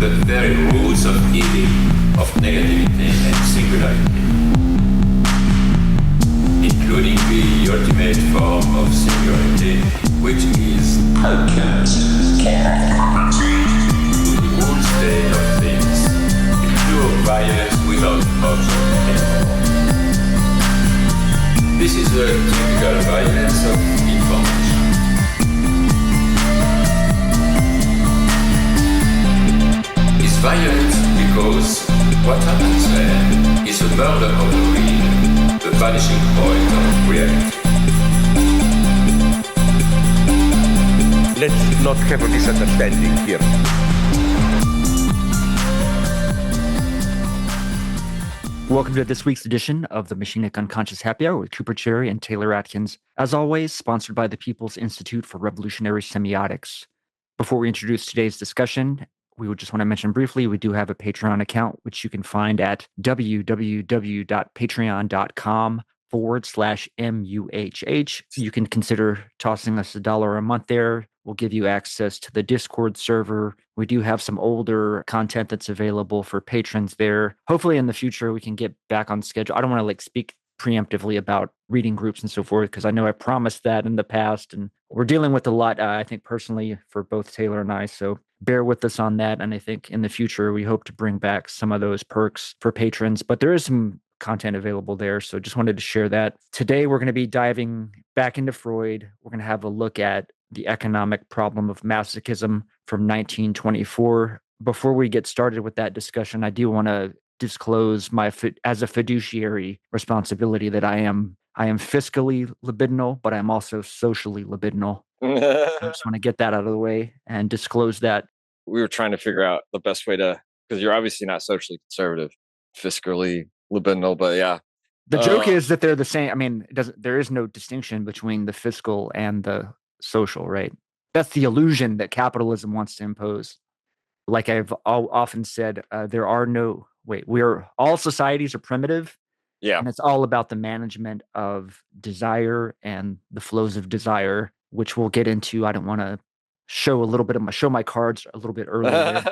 the very roots of healing, of negativity and singularity, including the ultimate form of singularity, which is unconscious, the whole state of things, pure violence without object anymore. This is the typical violence of information. It's violent because what happens there is a murder of the real, the vanishing point of reality. Let's not have a misunderstanding here. Welcome to this week's edition of the Machinic Unconscious Happy Hour with Cooper Cherry and Taylor Atkins. As always, sponsored by the People's Institute for Revolutionary Semiotics. Before we introduce today's discussion, we would just want to mention briefly, we do have a Patreon account, which you can find at www.patreon.com/MUHH. You can consider tossing us $1 a month there. We'll give you access to the Discord server. We do have some older content that's available for patrons there. Hopefully in the future, we can get back on schedule. I don't want to speak preemptively about reading groups and so forth, because I know I promised that in the past, and we're dealing with a lot, I think personally, for both Taylor and I. So bear with us on that. And I think in the future, we hope to bring back some of those perks for patrons, but there is some content available there. So just wanted to share that. Today, we're going to be diving back into Freud. We're going to have a look at the economic problem of masochism from 1924. Before we get started with that discussion, I do want to disclose my as a fiduciary responsibility that I am fiscally libidinal, but I'm also socially libidinal. I just want to get that out of the way and disclose that. We were trying to figure out the best way to, because you're obviously not socially conservative, fiscally libidinal, but yeah. The joke is that they're the same. I mean, there is no distinction between the fiscal and the social, right? That's the illusion that capitalism wants to impose. Like I've often said, all societies are primitive. Yeah. And it's all about the management of desire and the flows of desire, which we'll get into. I don't want to show my cards a little bit earlier.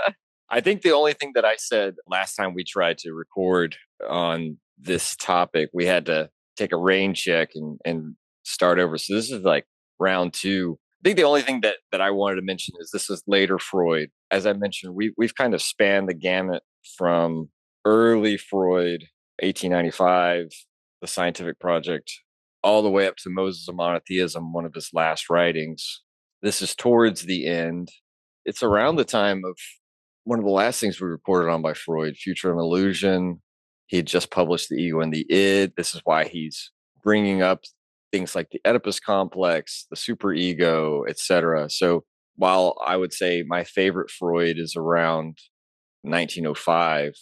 I think the only thing that I said last time we tried to record on this topic, we had to take a rain check and start over. So this is like round 2. I think the only thing that I wanted to mention is this is later Freud. As I mentioned, we've kind of spanned the gamut from early Freud, 1895, The Scientific Project, all the way up to Moses of Monotheism, one of his last writings. This is towards the end. It's around the time of one of the last things we reported on by Freud, Future and Illusion. He had just published The Ego and the Id. This is why he's bringing up things like the Oedipus complex, the superego, etc. So while I would say my favorite Freud is around 1905,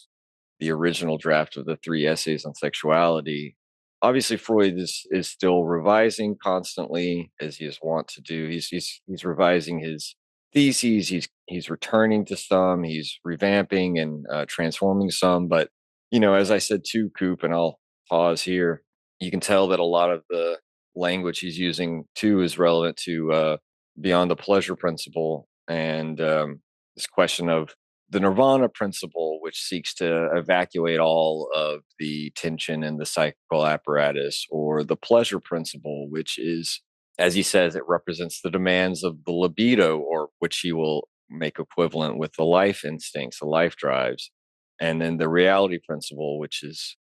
the original draft of the 3 essays on sexuality, obviously Freud is still revising constantly, as he is wont to do. He's revising his theses. He's returning to some. He's revamping and transforming some. But as I said to Coop, and I'll pause here, you can tell that a lot of the language he's using too is relevant to beyond the pleasure principle and this question of the nirvana principle, which seeks to evacuate all of the tension in the psychical apparatus, or the pleasure principle, which is, as he says, it represents the demands of the libido, or which he will make equivalent with the life instincts, the life drives. And then the reality principle, which is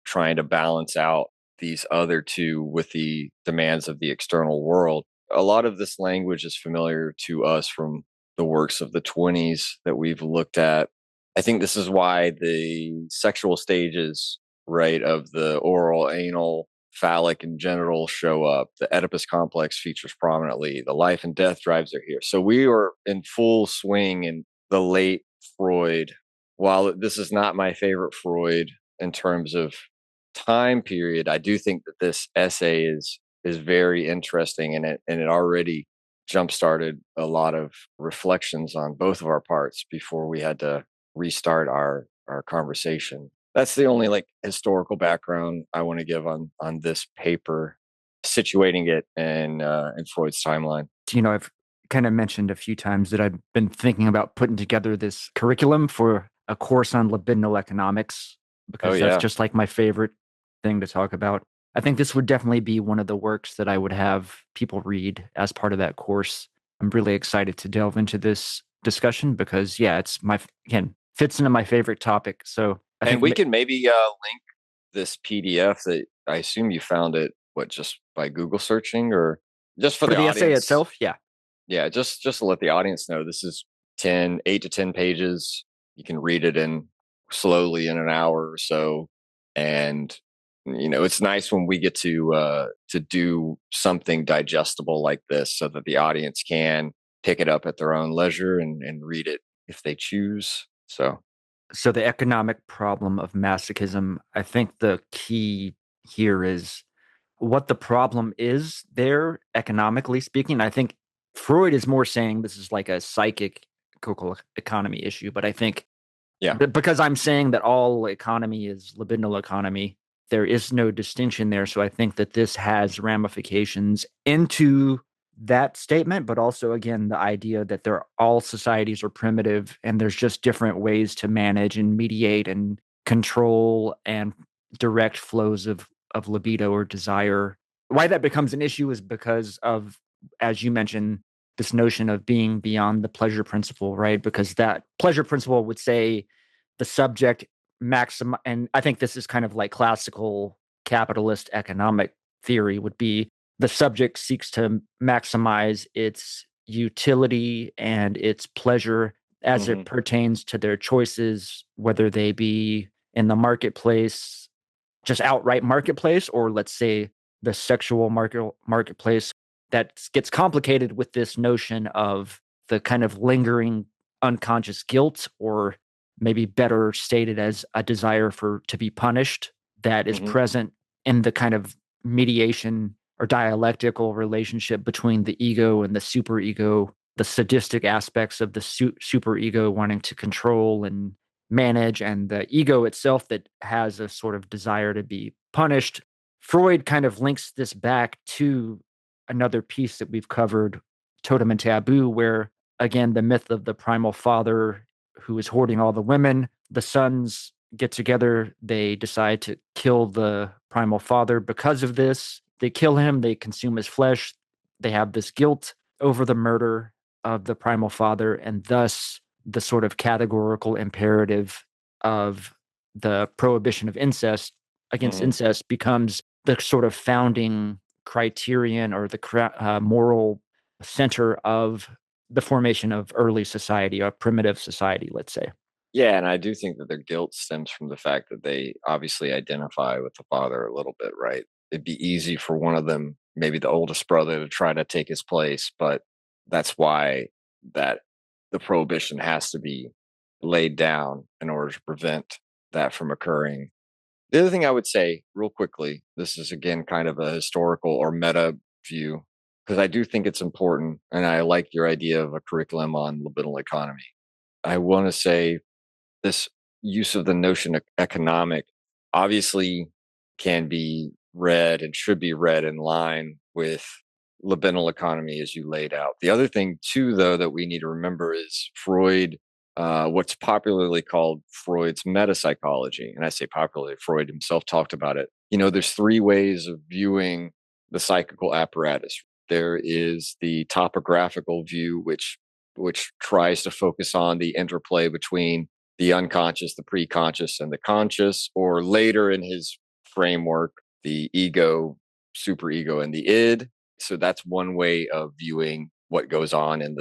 trying to balance out these other two with the demands of the external world. A lot of this language is familiar to us from the works of the 20s that we've looked at. I think this is why the sexual stages, right, of the oral, anal, phallic, and genital show up. The Oedipus complex features prominently. The life and death drives are here. So we are in full swing in the late Freud. While this is not my favorite Freud in terms of time period, I do think that this essay is very interesting, and it already jump-started a lot of reflections on both of our parts before we had to restart our conversation. That's the only historical background I want to give on this paper, situating it in Freud's timeline. I've kind of mentioned a few times that I've been thinking about putting together this curriculum for a course on libidinal economics, Oh because that's yeah. just like my favorite thing to talk about. I think this would definitely be one of the works that I would have people read as part of that course. I'm really excited to delve into this discussion because, yeah, it's again, fits into my favorite topic. So I And think we can maybe link this PDF that I assume you found it, what, just by Google searching, or just for for the the essay audience? itself, yeah. Yeah, just to let the audience know, this is 8 to 10 pages. You can read it in slowly in an hour or so. And it's nice when we get to do something digestible like this so that the audience can pick it up at their own leisure and read it if they choose. So So the economic problem of masochism, I think the key here is what the problem is there, economically speaking. I think Freud is more saying this is like a psychic economy issue, but I think yeah. because I'm saying that all economy is libidinal economy, there is no distinction there. So I think that this has ramifications into that statement, but also again the idea that all societies are primitive and there's just different ways to manage and mediate and control and direct flows of libido or desire. Why that becomes an issue is because of, as you mentioned, this notion of being beyond the pleasure principle, right? Because that pleasure principle would say the subject maxim, and I think this is kind of like classical capitalist economic theory, would be the subject seeks to maximize its utility and its pleasure as Hmm. it pertains to their choices, whether they be in the marketplace, just outright marketplace, or let's say the sexual marketplace. That gets complicated with this notion of the kind of lingering unconscious guilt, or maybe better stated as a desire for to be punished, that is Hmm. present in the kind of mediation or dialectical relationship between the ego and the superego, the sadistic aspects of the superego wanting to control and manage, and the ego itself that has a sort of desire to be punished. Freud kind of links this back to another piece that we've covered, Totem and Taboo, where again, the myth of the primal father who is hoarding all the women, the sons get together, they decide to kill the primal father because of this. They kill him, they consume his flesh, they have this guilt over the murder of the primal father, and thus the sort of categorical imperative of the prohibition of incest against Hmm. incest becomes the sort of founding criterion or the moral center of the formation of early society, a primitive society, let's say. Yeah, and I do think that their guilt stems from the fact that they obviously identify with the father a little bit, right? It'd be easy for one of them, maybe the oldest brother, to try to take his place, but that's why that the prohibition has to be laid down in order to prevent that from occurring. The other thing I would say, real quickly, this is again kind of a historical or meta view, because I do think it's important, and I like your idea of a curriculum on libidinal economy. I want to say this use of the notion of economic obviously can be read and should be read in line with libidinal economy as you laid out. The other thing too, though, that we need to remember is Freud, what's popularly called Freud's metapsychology. And I say popularly, Freud himself talked about it. There's three ways of viewing the psychical apparatus. There is the topographical view, which tries to focus on the interplay between the unconscious, the preconscious, and the conscious, or later in his framework, the ego, superego, and the id. So that's one way of viewing what goes on in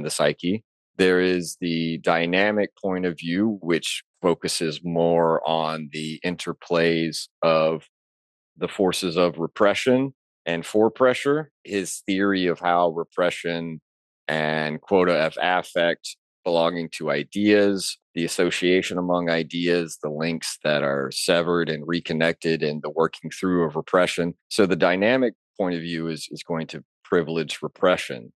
the psyche. There is the dynamic point of view, which focuses more on the interplays of the forces of repression and for pressure. His theory of how repression and quota of affect belonging to ideas, the association among ideas, the links that are severed and reconnected, and the working through of repression. So the dynamic point of view is going to privilege repression.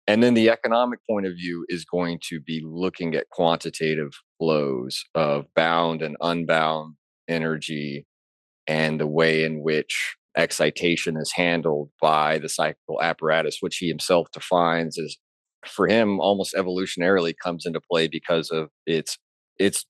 And then the economic point of view is going to be looking at quantitative flows of bound and unbound energy and the way in which excitation is handled by the psychical apparatus, which he himself defines as for him almost evolutionarily comes into play because of its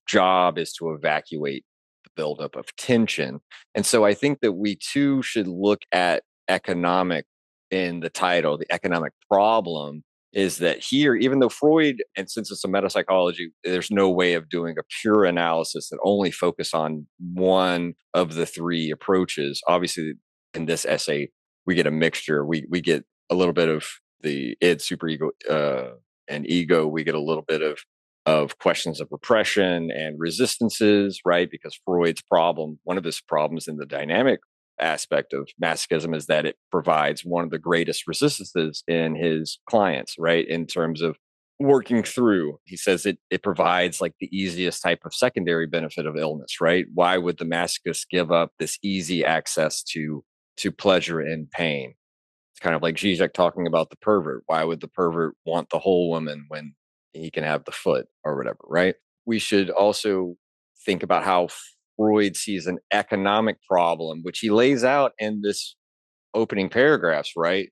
job is to evacuate the buildup of tension. And so I think that we too should look at economic in the title. The economic problem is that here, even though Freud, and since it's a metapsychology, there's no way of doing a pure analysis that only focus on one of the three approaches. Obviously, in this essay, we get a mixture. We get a little bit of the id, superego, and ego. We get a little bit of questions of repression and resistances, right? Because Freud's problem, one of his problems in the dynamic aspect of masochism is that it provides one of the greatest resistances in his clients, right? In terms of working through, he says it provides like the easiest type of secondary benefit of illness, right? Why would the masochist give up this easy access to pleasure and pain? It's kind of like Zizek talking about the pervert. Why would the pervert want the whole woman when he can have the foot or whatever, right? We should also think about how Freud sees an economic problem, which he lays out in this opening paragraphs, right?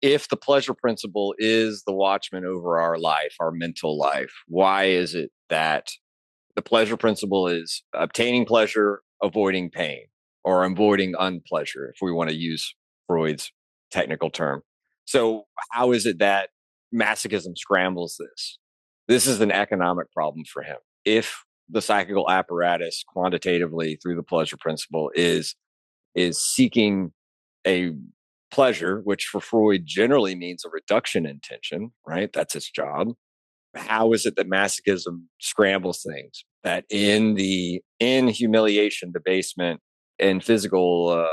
If the pleasure principle is the watchman over our life, our mental life, why is it that the pleasure principle is obtaining pleasure, avoiding pain, or avoiding unpleasure, if we want to use Freud's technical term? So, how is it that masochism scrambles this? This is an economic problem for him. If the psychical apparatus quantitatively through the pleasure principle is seeking a pleasure, which for Freud generally means a reduction in tension, right? That's its job. How is it that masochism scrambles things? That in humiliation, debasement, and physical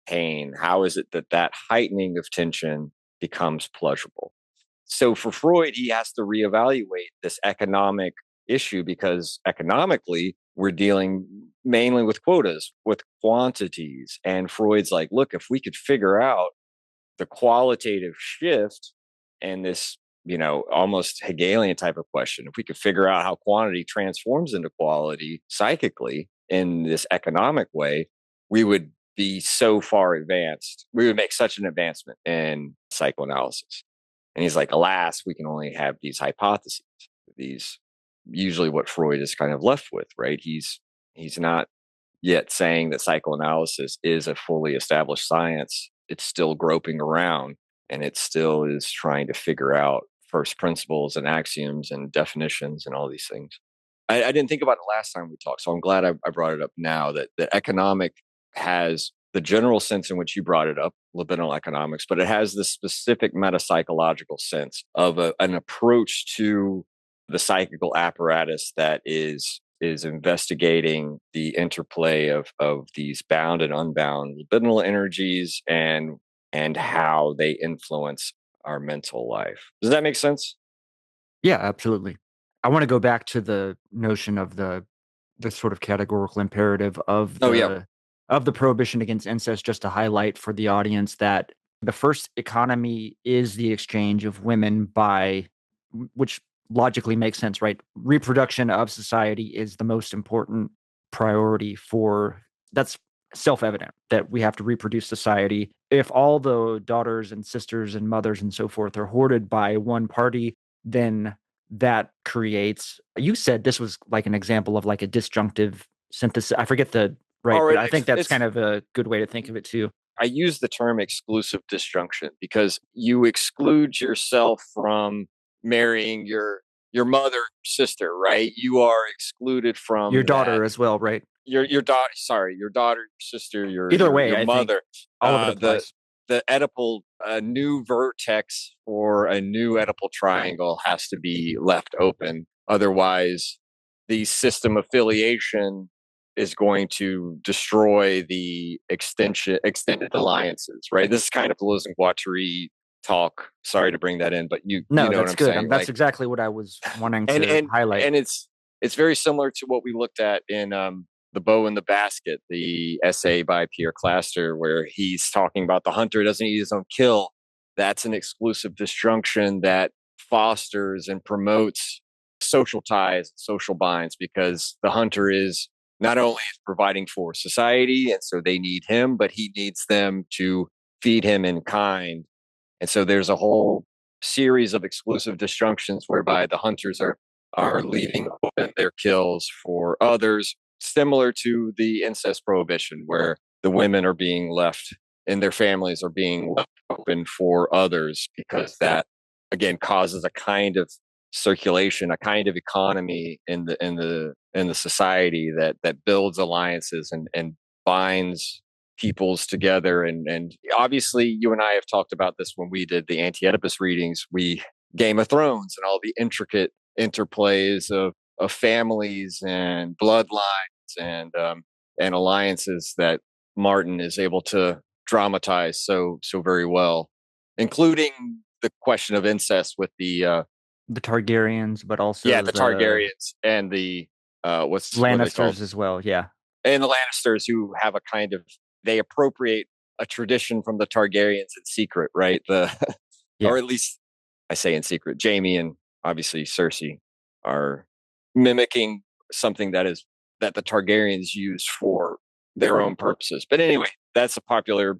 pain, how is it that heightening of tension becomes pleasurable? So for Freud, he has to reevaluate this economic issue because economically, we're dealing mainly with quotas, with quantities. And Freud's like, look, if we could figure out the qualitative shift and this, almost Hegelian type of question, if we could figure out how quantity transforms into quality psychically in this economic way, we would be so far advanced. We would make such an advancement in psychoanalysis. And he's like, alas, we can only have these hypotheses, these usually what Freud is kind of left with, right? He's not yet saying that psychoanalysis is a fully established science. It's still groping around and it still is trying to figure out first principles and axioms and definitions and all these things. I didn't think about it last time we talked, so I'm glad I brought it up now that the economic has the general sense in which you brought it up, libidinal economics, but it has this specific metapsychological sense of an approach to the psychical apparatus that is investigating the interplay of these bound and unbound libidinal energies and how they influence our mental life. Does that make sense? Yeah, absolutely. I want to go back to the notion of the sort of categorical imperative of Oh, yeah. the prohibition against incest, just to highlight for the audience that the first economy is the exchange of women by, which logically makes sense, right? Reproduction of society is the most important priority that's self-evident that we have to reproduce society. If all the daughters and sisters and mothers and so forth are hoarded by one party, then that creates, you said this was like an example of like a disjunctive synthesis. I forget the right, but I think that's kind of a good way to think of it too. I use the term exclusive disjunction because you exclude yourself from marrying your mother, sister, right? You are excluded from Your daughter that. as well, right? Your daughter, sorry, your daughter, your sister, Either way, your I mother. think all of it applies. The Oedipal, a new vertex for a new Oedipal triangle has to be left open. Otherwise, the system affiliation is going to destroy the extended alliances, right? This is kind of Deleuze and Guattari talk. Sorry to bring that in, but you No, know that's what I'm good. saying. That's exactly what I was wanting to highlight. And it's very similar to what we looked at in The Bow in the Basket, the essay by Pierre Claster, where he's talking about the hunter doesn't eat his own kill. That's an exclusive disjunction that fosters and promotes social ties, social binds, because the hunter is not only providing for society, and so they need him, but he needs them to feed him in kind. And so there's a whole series of exclusive disjunctions whereby the hunters are leaving open their kills for others, similar to the incest prohibition, where the women are being left and their families are being left open for others, because that again causes a kind of circulation, a kind of economy in the society that builds alliances and binds peoples together. And obviously you and I have talked about this when we did the anti-Oedipus readings, we Game of Thrones and all the intricate interplays of families and bloodlines and alliances that Martin is able to dramatize so very well, including the question of incest with The Targaryens, but also the Targaryens and the what are they called? Lannisters as well. Yeah. And the Lannisters, who have a kind of, they appropriate a tradition from the Targaryens in secret, right? Yeah. Or at least I say in secret. Jaime and obviously Cersei are mimicking something that the Targaryens use for their own purposes. But anyway, that's a popular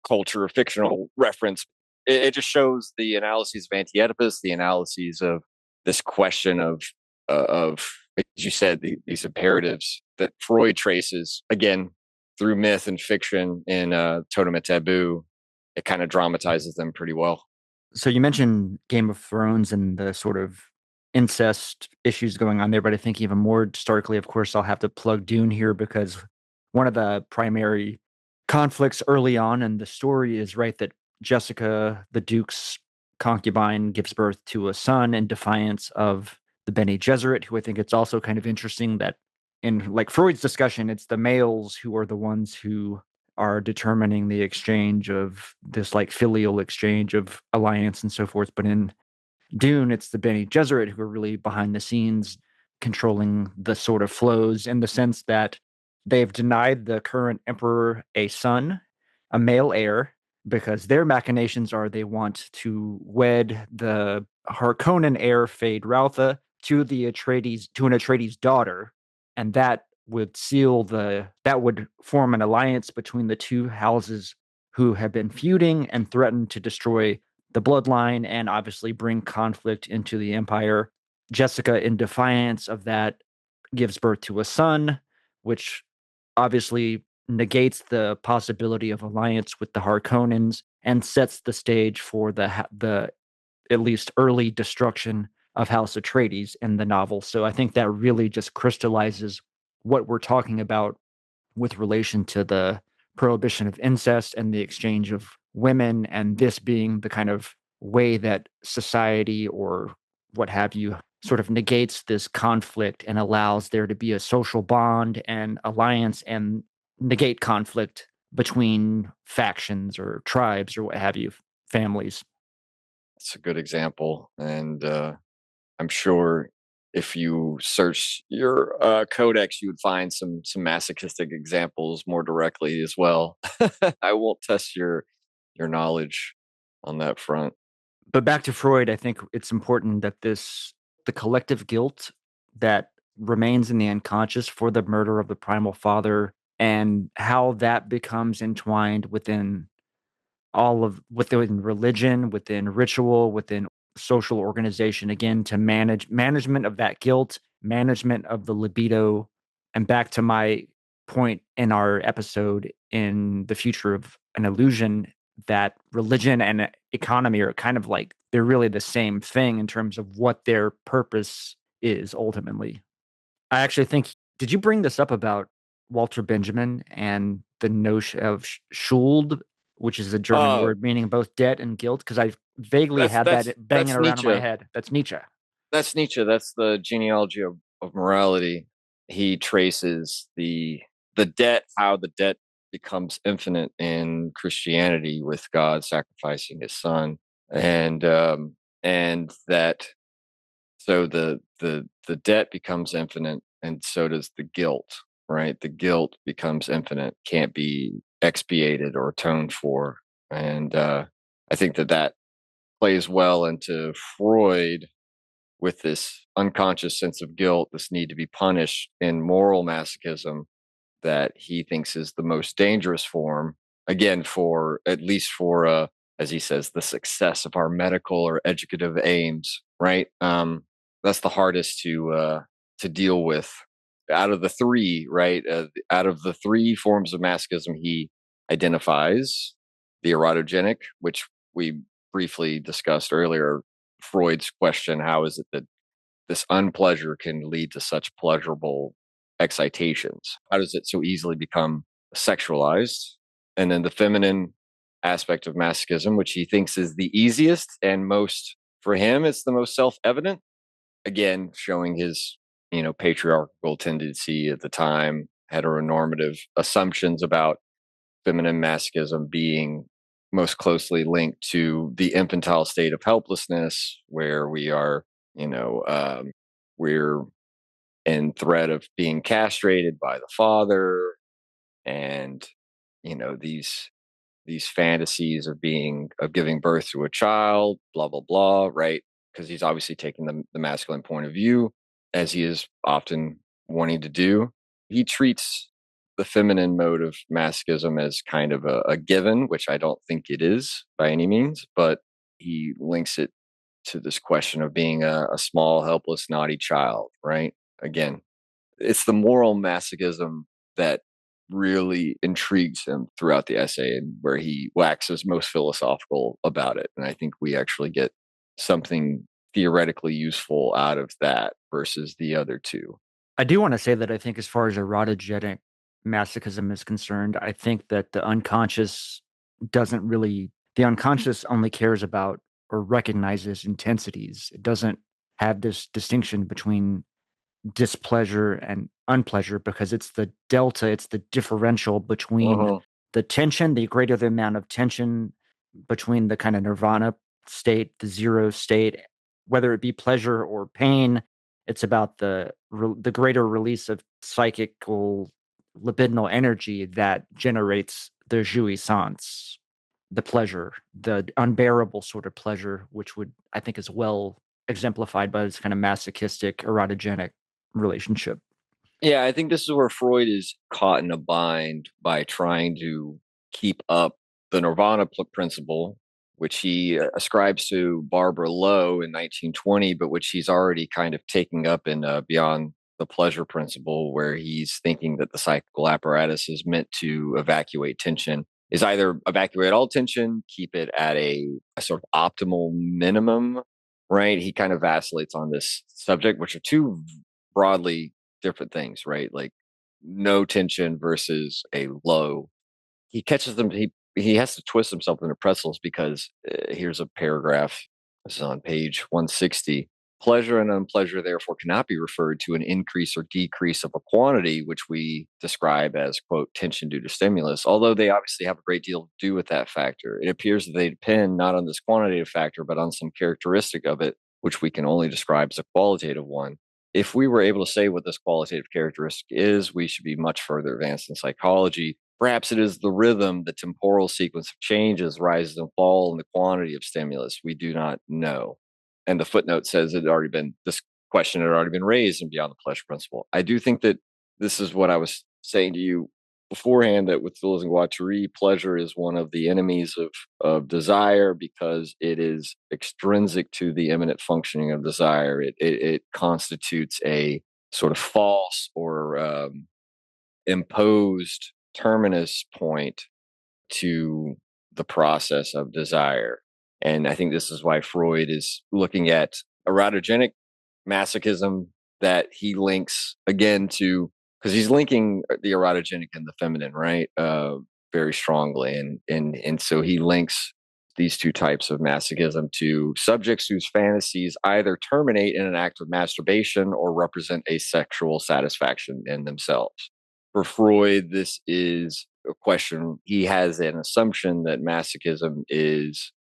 culture, fictional reference. It just shows the analyses of Anti-Oedipus, the analyses of this question of as you said, these imperatives that Freud traces again through myth and fiction in Totem and Taboo. It kind of dramatizes them pretty well. So you mentioned Game of Thrones and the sort of incest issues going on there, but I think even more starkly, of course, I'll have to plug Dune here, because one of the primary conflicts early on in the story is right that Jessica, the Duke's concubine, gives birth to a son in defiance of the Bene Gesserit, who I think it's also kind of interesting that in like Freud's discussion, it's the males who are the ones who are determining the exchange of this like filial exchange of alliance and so forth. But in Dune, it's the Bene Gesserit who are really behind the scenes controlling the sort of flows, in the sense that they've denied the current emperor a son, a male heir, because their machinations are they want to wed the Harkonnen heir Fade Routha to an Atreides daughter, and that would that would form an alliance between the two houses who have been feuding and threaten to destroy the bloodline and obviously bring conflict into the empire. Jessica, in defiance of that, gives birth to a son, which obviously negates the possibility of alliance with the Harkonnens and sets the stage for the at least early destruction of House Atreides in the novel. So I think that really just crystallizes what we're talking about with relation to the prohibition of incest and the exchange of women, and this being the kind of way that society or what have you sort of negates this conflict and allows there to be a social bond and alliance and negate conflict between factions or tribes or what have you, families. It's a good example, and I'm sure if you search your codex, you would find some masochistic examples more directly as well. I won't test your knowledge on that front. But back to Freud, I think it's important that the collective guilt that remains in the unconscious for the murder of the primal father and how that becomes entwined within religion, within ritual, within social organization, again, to management of that guilt, management of the libido, and back to my point in our episode in the future of an illusion, that religion and economy are kind of like they're really the same thing in terms of what their purpose is ultimately. I actually think, did you bring this up about Walter Benjamin and the notion of Schuld, which is a German Oh, word meaning both debt and guilt? Because I vaguely that's had that banging that's around in my Nietzsche. head. That's Nietzsche. That's Nietzsche. That's the genealogy of morality. He traces the debt, how the debt becomes infinite in Christianity with God sacrificing his son. And that so the debt becomes infinite, and so does the guilt, right? The guilt becomes infinite, can't be expiated or atoned for. And I think that plays well into Freud with this unconscious sense of guilt, this need to be punished in moral masochism that he thinks is the most dangerous form. Again, for at least for as he says, the success of our medical or educative aims, right? That's the hardest to deal with out of the three, right? Out of the three forms of masochism, he identifies the erotogenic, which we briefly discussed earlier. Freud's question: how is it that this unpleasure can lead to such pleasurable excitations? How does it so easily become sexualized? And then the feminine aspect of masochism, which he thinks is the easiest and most, for him, it's the most self evident. Again, showing his, patriarchal tendency at the time, heteronormative assumptions about feminine masochism being most closely linked to the infantile state of helplessness, where we are, we're in threat of being castrated by the father, and these fantasies of giving birth to a child, blah blah blah, right? Because he's obviously taking the masculine point of view, as he is often wanting to do. He treats the feminine mode of masochism as kind of a given, which I don't think it is by any means, but he links it to this question of being a small, helpless, naughty child, right? Again, it's the moral masochism that really intrigues him throughout the essay, and where he waxes most philosophical about it. And I think we actually get something theoretically useful out of that versus the other two. I do want to say that I think, as far as erotogenic masochism is concerned, I think that the unconscious the unconscious only cares about or recognizes intensities. It doesn't have this distinction between displeasure and unpleasure, because it's the delta, it's the differential between the tension, the greater the amount of tension between the kind of nirvana state, the zero state, whether it be pleasure or pain. It's about the greater release of psychical libidinal energy that generates the jouissance, the pleasure, the unbearable sort of pleasure, which I think is well exemplified by this kind of masochistic erotogenic relationship. Yeah, I think this is where Freud is caught in a bind by trying to keep up the nirvana principle, which he ascribes to Barbara Lowe in 1920, but which he's already kind of taking up in Beyond the Pleasure principle, where he's thinking that the psychical apparatus is meant to evacuate tension, is either evacuate all tension, keep it at a sort of optimal minimum, right? He kind of vacillates on this subject, which are two broadly different things, right? Like no tension versus a low. He catches them. He has to twist himself into pretzels, because here's a paragraph. This is on page 160. Pleasure and unpleasure, therefore, cannot be referred to an increase or decrease of a quantity, which we describe as, quote, tension due to stimulus, although they obviously have a great deal to do with that factor. It appears that they depend not on this quantitative factor, but on some characteristic of it, which we can only describe as a qualitative one. If we were able to say what this qualitative characteristic is, we should be much further advanced in psychology. Perhaps it is the rhythm, the temporal sequence of changes, rises and fall in the quantity of stimulus. We do not know. And the footnote says this question had already been raised in Beyond the Pleasure principle. I do think that this is what I was saying to you beforehand, that with Deleuze and Guattari, pleasure is one of the enemies of desire, because it is extrinsic to the immanent functioning of desire. It constitutes a sort of false or imposed terminus point to the process of desire. And I think this is why Freud is looking at erotogenic masochism, that he links again to, because he's linking the erotogenic and the feminine, right? Very strongly. And so he links these two types of masochism to subjects whose fantasies either terminate in an act of masturbation or represent a sexual satisfaction in themselves. For Freud, this is a question. He has an assumption that masochism is,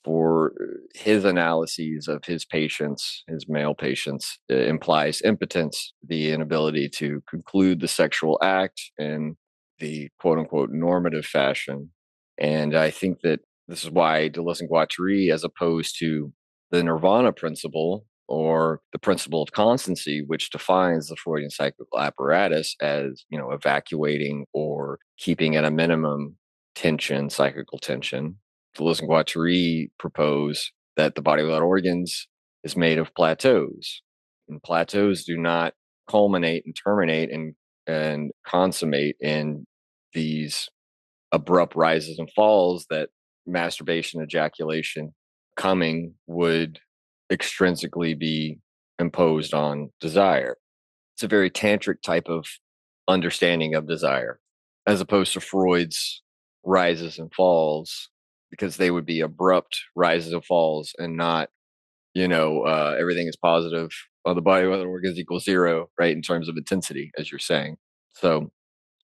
for his analyses of his patients, his male patients, implies impotence, the inability to conclude the sexual act in the quote unquote normative fashion. And I think that this is why Deleuze and Guattari, as opposed to the nirvana principle or the principle of constancy, which defines the Freudian psychical apparatus as, evacuating or keeping at a minimum tension, psychical tension, Deleuze and Guattari propose that the body without organs is made of plateaus, and plateaus do not culminate and terminate and consummate in these abrupt rises and falls that masturbation, ejaculation, coming would extrinsically be imposed on desire. It's a very tantric type of understanding of desire, as opposed to Freud's rises and falls, because they would be abrupt rises and falls and not, everything is positive. The body without organs equals zero, right? In terms of intensity, as you're saying. So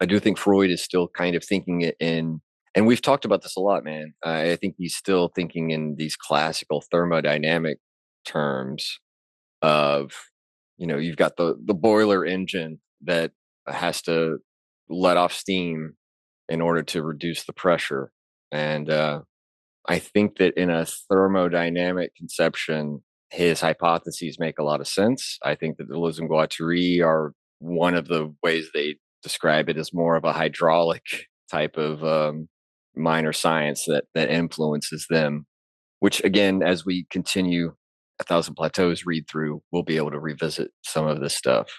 I do think Freud is still kind of thinking it in, and we've talked about this a lot, man. I think he's still thinking in these classical thermodynamic terms of, you've got the boiler engine that has to let off steam in order to reduce the pressure. And I think that in a thermodynamic conception, his hypotheses make a lot of sense. I think that Deleuze and Guattari are one of the ways they describe it as more of a hydraulic type of minor science that influences them, which again, as we continue A Thousand Plateaus read through, we'll be able to revisit some of this stuff.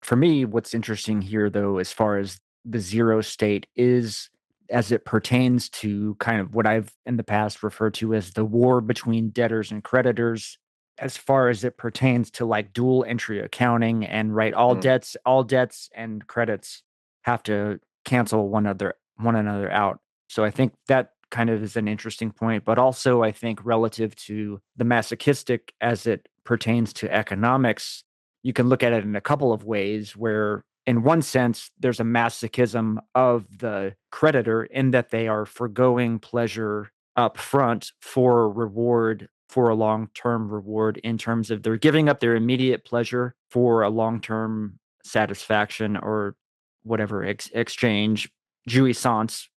For me, what's interesting here, though, as far as the zero state is as it pertains to kind of what I've in the past referred to as the war between debtors and creditors, as far as it pertains to like dual entry accounting and right, Mm. all debts and credits have to cancel one another out. So I think that kind of is an interesting point, but also I think relative to the masochistic as it pertains to economics, you can look at it in a couple of ways where in one sense there's a masochism of the creditor in that they are foregoing pleasure up front for reward, for a long-term reward, in terms of they're giving up their immediate pleasure for a long-term satisfaction or whatever exchange, jouissance,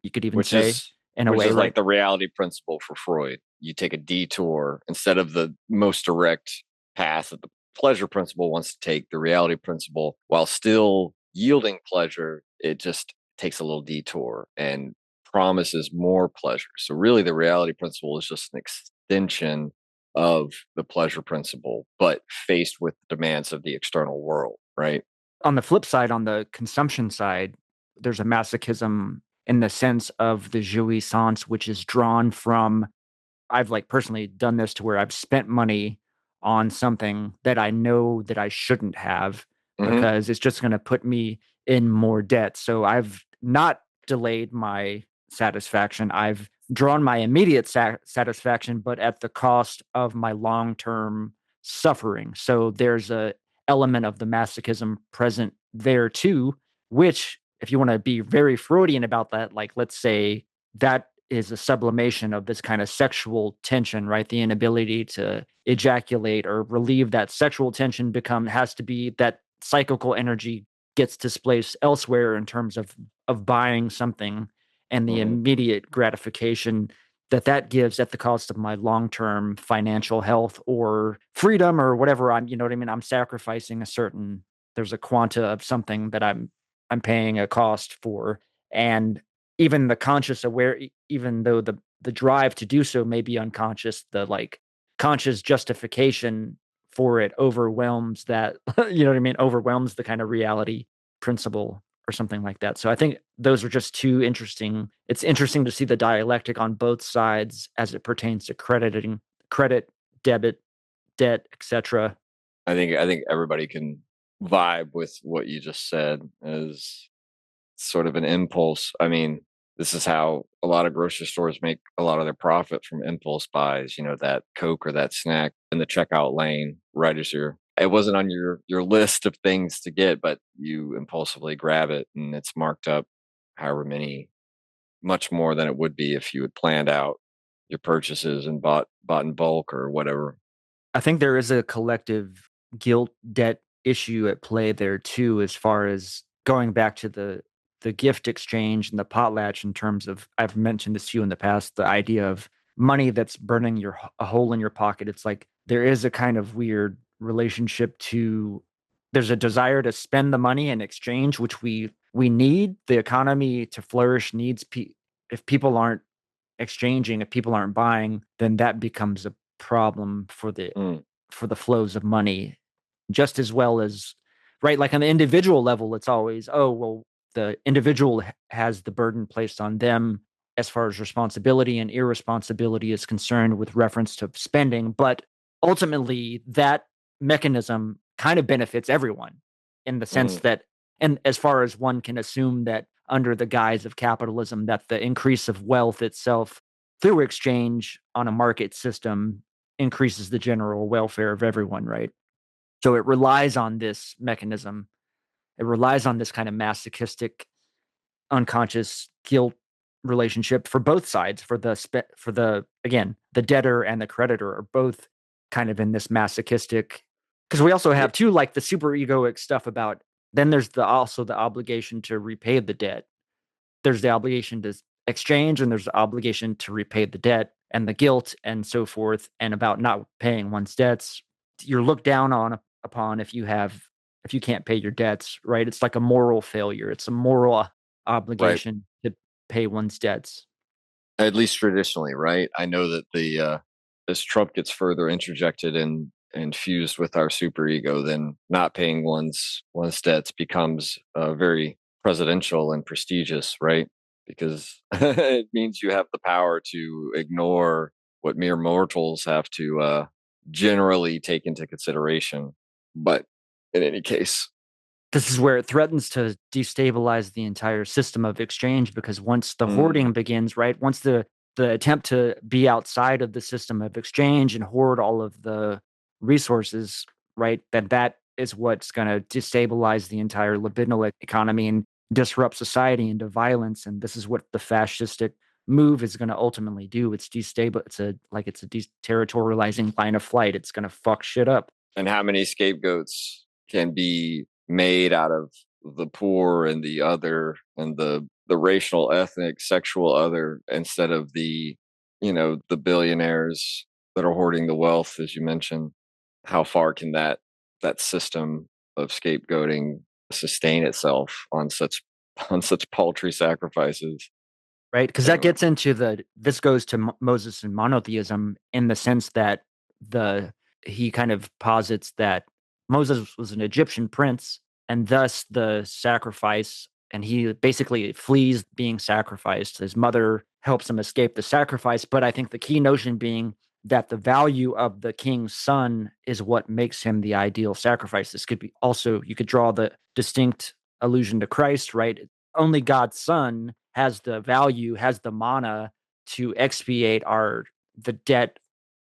you could even which say, is in a which way, is like right? the reality principle for Freud. You take a detour instead of the most direct path that the pleasure principle wants to take. The reality principle, while still yielding pleasure, it just takes a little detour and promises more pleasure. So really the reality principle is just an extension of the pleasure principle, but faced with the demands of the external world, right? On the flip side, on the consumption side, there's a masochism in the sense of the jouissance, which is drawn from I've like personally done this to where I've spent money on something that I know that I shouldn't have Hmm. because it's just going to put me in more debt. So I've not delayed my satisfaction. I've drawn my immediate satisfaction, but at the cost of my long-term suffering. So there's a element of the masochism present there too, which if you want to be very Freudian about that, like let's say that is a sublimation of this kind of sexual tension, right? The inability to ejaculate or relieve that sexual tension has to be that cyclical energy gets displaced elsewhere in terms of buying something and the Hmm. immediate gratification that gives at the cost of my long-term financial health or freedom or whatever you know what I mean? I'm sacrificing there's a quanta of something that I'm paying a cost for. And even the even though the drive to do so may be unconscious, the like conscious justification for it overwhelms that, you know what I mean? Overwhelms the kind of reality principle or something like that. So I think those are just two interesting. It's interesting to see the dialectic on both sides as it pertains to credit, debit, debt, etc. I think everybody can vibe with what you just said as sort of an impulse. I mean, this is how a lot of grocery stores make a lot of their profit from impulse buys, that Coke or that snack in the checkout lane, right as it wasn't on your list of things to get, but you impulsively grab it and it's marked up however many, much more than it would be if you had planned out your purchases and bought in bulk or whatever. I think there is a collective guilt debt issue at play there too, as far as going back to the gift exchange and the potlatch in terms of I've mentioned this to you in the past, the idea of money that's burning a hole in your pocket. It's like there is a kind of weird relationship to there's a desire to spend the money in exchange, which we need. The economy to flourish needs if people aren't exchanging, if people aren't buying, then that becomes a problem for the Mm, flows of money, just as well as, right, like on the individual level, it's always, oh well, the individual has the burden placed on them as far as responsibility and irresponsibility is concerned with reference to spending, but ultimately that mechanism kind of benefits everyone in the sense mm, that, and as far as one can assume that under the guise of capitalism, that the increase of wealth itself through exchange on a market system increases the general welfare of everyone, right? So it relies on this mechanism. It relies on this kind of masochistic, unconscious guilt relationship for both sides. For the again, the debtor and the creditor are both kind of in this masochistic. Because we also yeah, have too, like the super egoic stuff about. Then there's also the obligation to repay the debt. There's the obligation to exchange, and there's the obligation to repay the debt and the guilt and so forth, and about not paying one's debts. You're looked down on upon if you can't pay your debts, right? It's like a moral failure. It's a moral right. obligation to pay one's debts. At least traditionally, right? I know that the as Trump gets further interjected and fused with our superego, then not paying one's debts becomes very presidential and prestigious, right? Because it means you have the power to ignore what mere mortals have to generally take into consideration. But in any case, This is where it threatens to destabilize the entire system of exchange, because once the mm, hoarding begins, right? Once the attempt to be outside of the system of exchange and hoard all of the resources, right? That is what's going to destabilize the entire libidinal economy and disrupt society into violence. And this is what the fascistic move is going to ultimately do. It's destable. It's a deterritorializing line of flight. It's going to fuck shit up. and how many scapegoats can be made out of the poor and the other and the racial, ethnic, sexual other instead of the the billionaires that are hoarding the wealth, as you mentioned. How far can that system of scapegoating sustain itself on such on such paltry sacrifices? Right, because that Anyway, gets into this goes to Moses and monotheism in the sense that the he kind of posits that Moses was an Egyptian prince, and thus the sacrifice, and he basically flees being sacrificed. His mother helps him escape the sacrifice, but I think the key notion being that the value of the king's son is what makes him the ideal sacrifice. This could be also, you could draw the distinct allusion to Christ, right? Only God's son has the value, has the mana to expiate the debt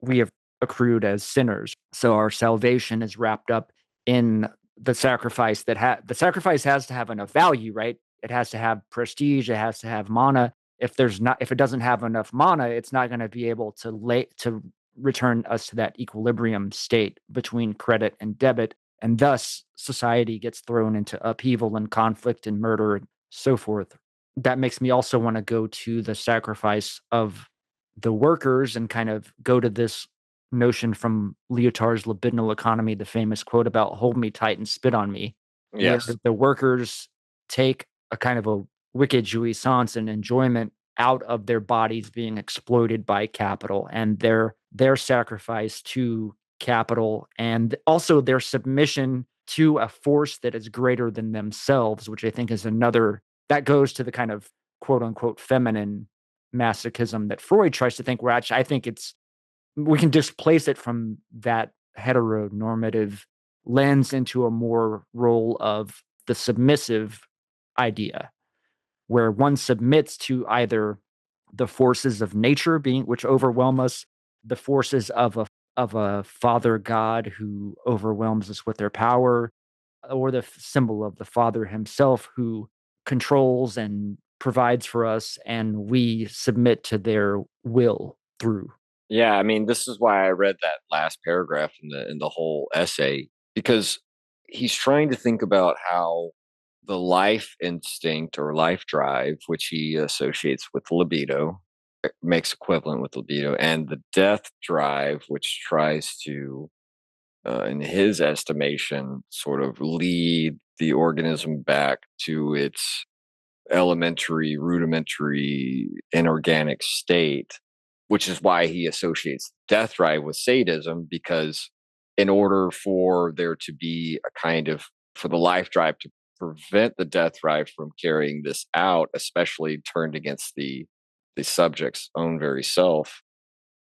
we have accrued as sinners. So our salvation is wrapped up in the sacrifice the sacrifice has to have enough value, right? It has to have prestige, it has to have mana. If it doesn't have enough mana, it's not going to be able to return us to that equilibrium state between credit and debit, and thus society gets thrown into upheaval and conflict and murder and so forth. That makes me also want to go to the sacrifice of the workers and kind of go to this notion from Lyotard's libidinal economy, the famous quote about "hold me tight and spit on me," where yes, the workers take a kind of a wicked jouissance and enjoyment out of their bodies being exploited by capital, and their sacrifice to capital, and also their submission to a force that is greater than themselves, which I think is another that goes to the kind of quote unquote feminine masochism that Freud tries to think. Where actually I think it's we can displace it from that heteronormative lens into a more role of the submissive idea, where one submits to either the forces of nature being which overwhelm us, the forces of a father god who overwhelms us with their power, or the symbol of the father himself who controls and provides for us, and we submit to their will through. yeah. I mean, this is why I read that last paragraph in the whole essay, because he's trying to think about how the life instinct or life drive, which he associates with libido, makes equivalent with libido, and the death drive, which tries to, in his estimation, sort of lead the organism back to its elementary, rudimentary, inorganic state, which is why he associates death drive with sadism, because in order for there to be a kind of, for the life drive to prevent the death drive from carrying this out, especially turned against the subject's own very self,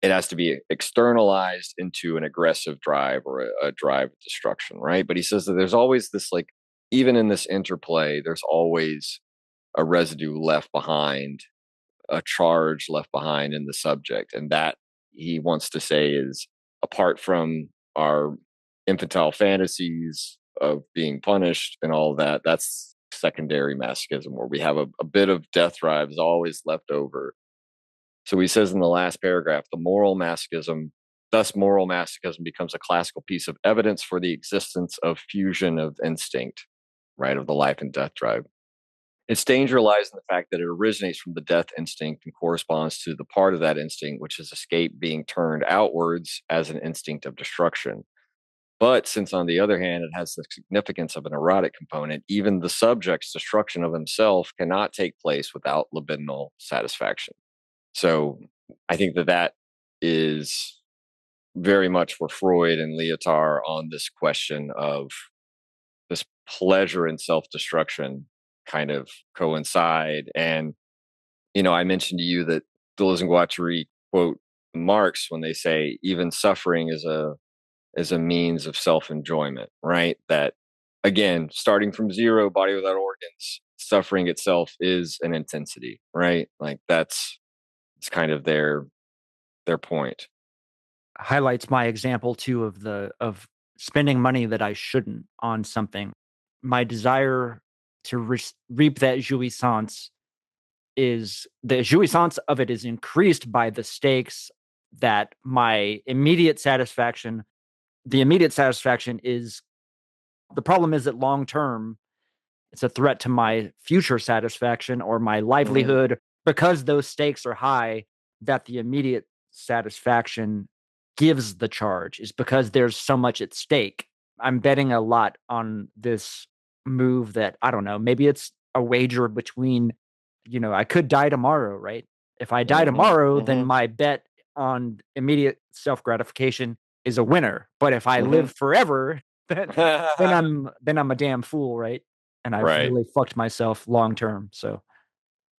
it has to be externalized into an aggressive drive or a drive of destruction, right? But he says that there's always this, like, even in this interplay, there's always a residue left behind, a charge left behind in the subject. And that, he wants to say, is apart from our infantile fantasies of being punished and all of that, that's secondary masochism, where we have a bit of death drive is always left over. So he says in the last paragraph, thus moral masochism becomes a classical piece of evidence for the existence of fusion of instinct, right, of the life and death drive. Its danger lies in the fact that it originates from the death instinct and corresponds to the part of that instinct which is escape being turned outwards as an instinct of destruction. But since, on the other hand, it has the significance of an erotic component, even the subject's destruction of himself cannot take place without libidinal satisfaction. So I think that is very much where Freud and Lyotard on this question of this pleasure and self-destruction kind of coincide. And, I mentioned to you that Deleuze and Guattari quote Marx when they say even suffering is a means of self-enjoyment, right? That, again, starting from zero, body without organs, suffering itself is an intensity, right? Like it's kind of their point. Highlights my example too of spending money that I shouldn't on something. My desire to reap that jouissance of it is increased by the stakes that the immediate satisfaction is. The problem is that long term, it's a threat to my future satisfaction or my livelihood, because those stakes are high. That the immediate satisfaction gives the charge is because there's so much at stake. I'm betting a lot on this move that, I don't know, maybe it's a wager between, I could die tomorrow, right? If I die tomorrow, then my bet on immediate self gratification is a winner. But if I live forever, then I'm a damn fool, right? And I've really fucked myself long term. So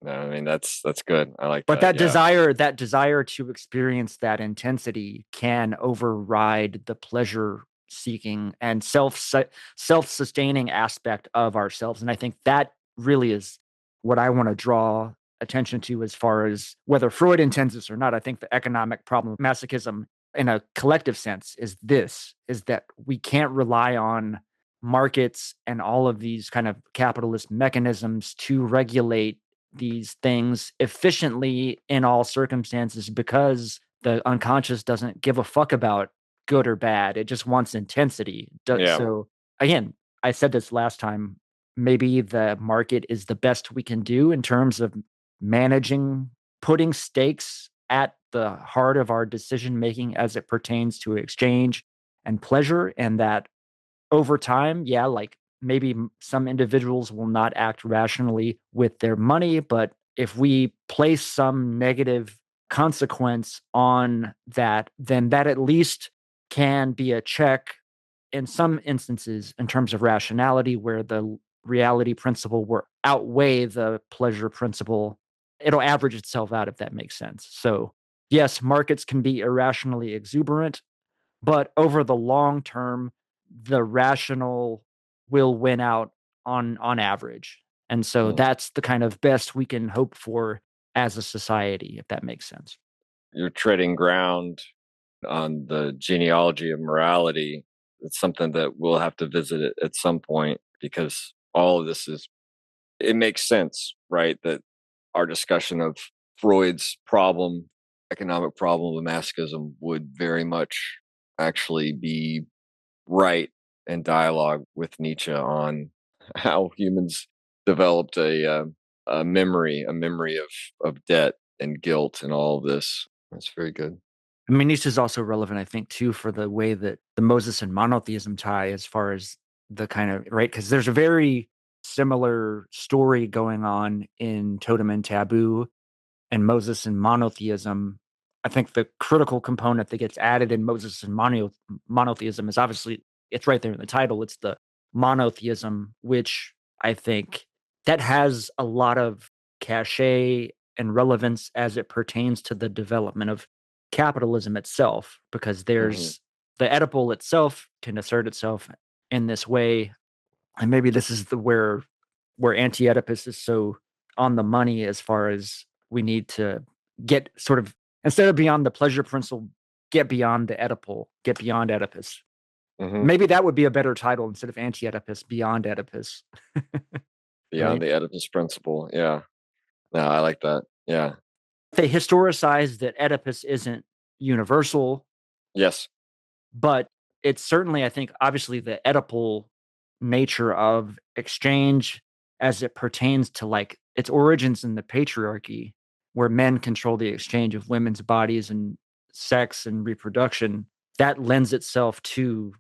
no, I mean that's good. I like but that. that desire to experience that intensity can override the pleasure seeking and self-sustaining aspect of ourselves. And I think that really is what I want to draw attention to as far as whether Freud intends this or not. I think the economic problem of masochism in a collective sense is that we can't rely on markets and all of these kind of capitalist mechanisms to regulate these things efficiently in all circumstances, because the unconscious doesn't give a fuck about good or bad. It just wants intensity. So again, I said this last time, maybe the market is the best we can do in terms of managing, putting stakes at the heart of our decision making as it pertains to exchange and pleasure. And that over time, like maybe some individuals will not act rationally with their money, but if we place some negative consequence on that, then that at least can be a check in some instances in terms of rationality, where the reality principle will outweigh the pleasure principle. It'll average itself out, if that makes sense. So yes, markets can be irrationally exuberant, but over the long term, the rational will win out on average. And so that's the kind of best we can hope for as a society, if that makes sense. You're treading ground on the genealogy of morality. It's something that we'll have to visit at some point, because all of this it makes sense, right? That our discussion of Freud's economic problem of masochism, would very much actually be right in dialogue with Nietzsche on how humans developed a memory of debt and guilt and all of this. That's very good. I mean, Nietzsche is also relevant, I think, too, for the way that the Moses and monotheism tie, as far as the kind of, right? Because there's a very similar story going on in Totem and Taboo and Moses and Monotheism. I think the critical component that gets added in Moses and Monotheism is obviously, it's right there in the title. It's the monotheism, which I think that has a lot of cachet and relevance as it pertains to the development of capitalism itself, because Hmm. there's the Oedipal itself can assert itself in this way. And maybe this is the where anti-Oedipus is so on the money, as far as we need to get sort of, instead of beyond the pleasure principle, get beyond the Oedipal, get beyond Oedipus. Hmm. Maybe that would be a better title instead of anti-Oedipus, beyond Oedipus. Beyond Right? the Oedipus principle. Yeah. No, I like that. Yeah. They historicize that Oedipus isn't universal, Yes. but it's certainly, I think, obviously the Oedipal nature of exchange as it pertains to like its origins in the patriarchy, where men control the exchange of women's bodies and sex and reproduction, that lends itself to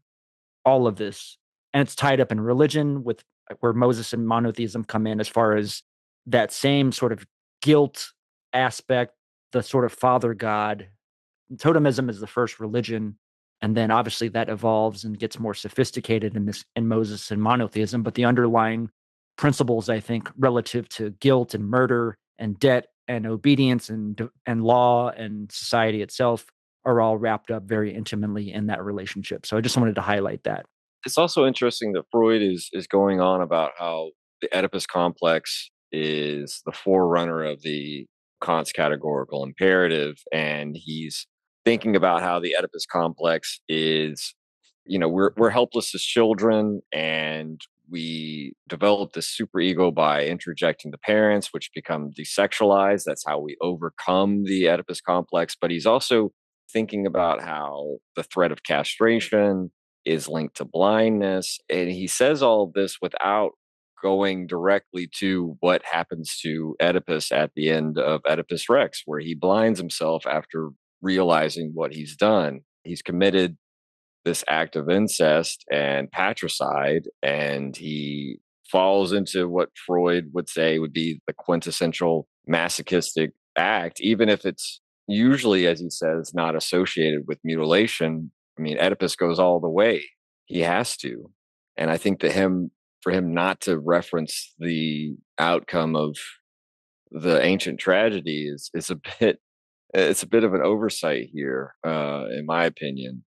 all of this. And it's tied up in religion, with like, where Moses and monotheism come in, as far as that same sort of guilt aspect, the sort of father god. Totemism is the first religion, and then obviously that evolves and gets more sophisticated in Moses and monotheism. But the underlying principles, I think, relative to guilt and murder and debt and obedience and law and society itself, are all wrapped up very intimately in that relationship. So I just wanted to highlight that. It's also interesting that Freud is going on about how the Oedipus complex is the forerunner of the Kant's categorical imperative, and he's thinking about how the Oedipus complex is, we're helpless as children, and we develop this superego by interjecting the parents, which become desexualized. That's how we overcome the Oedipus complex. But he's also thinking about how the threat of castration is linked to blindness. And he says all of this without going directly to what happens to Oedipus at the end of Oedipus Rex, where he blinds himself after realizing what he's done. He's committed this act of incest and patricide, and he falls into what Freud would say would be the quintessential masochistic act, even if it's usually, as he says, not associated with mutilation. I mean, Oedipus goes all the way. He has to. And I think that for him not to reference the outcome of the ancient tragedy is a bit, it's a bit of an oversight here, in my opinion,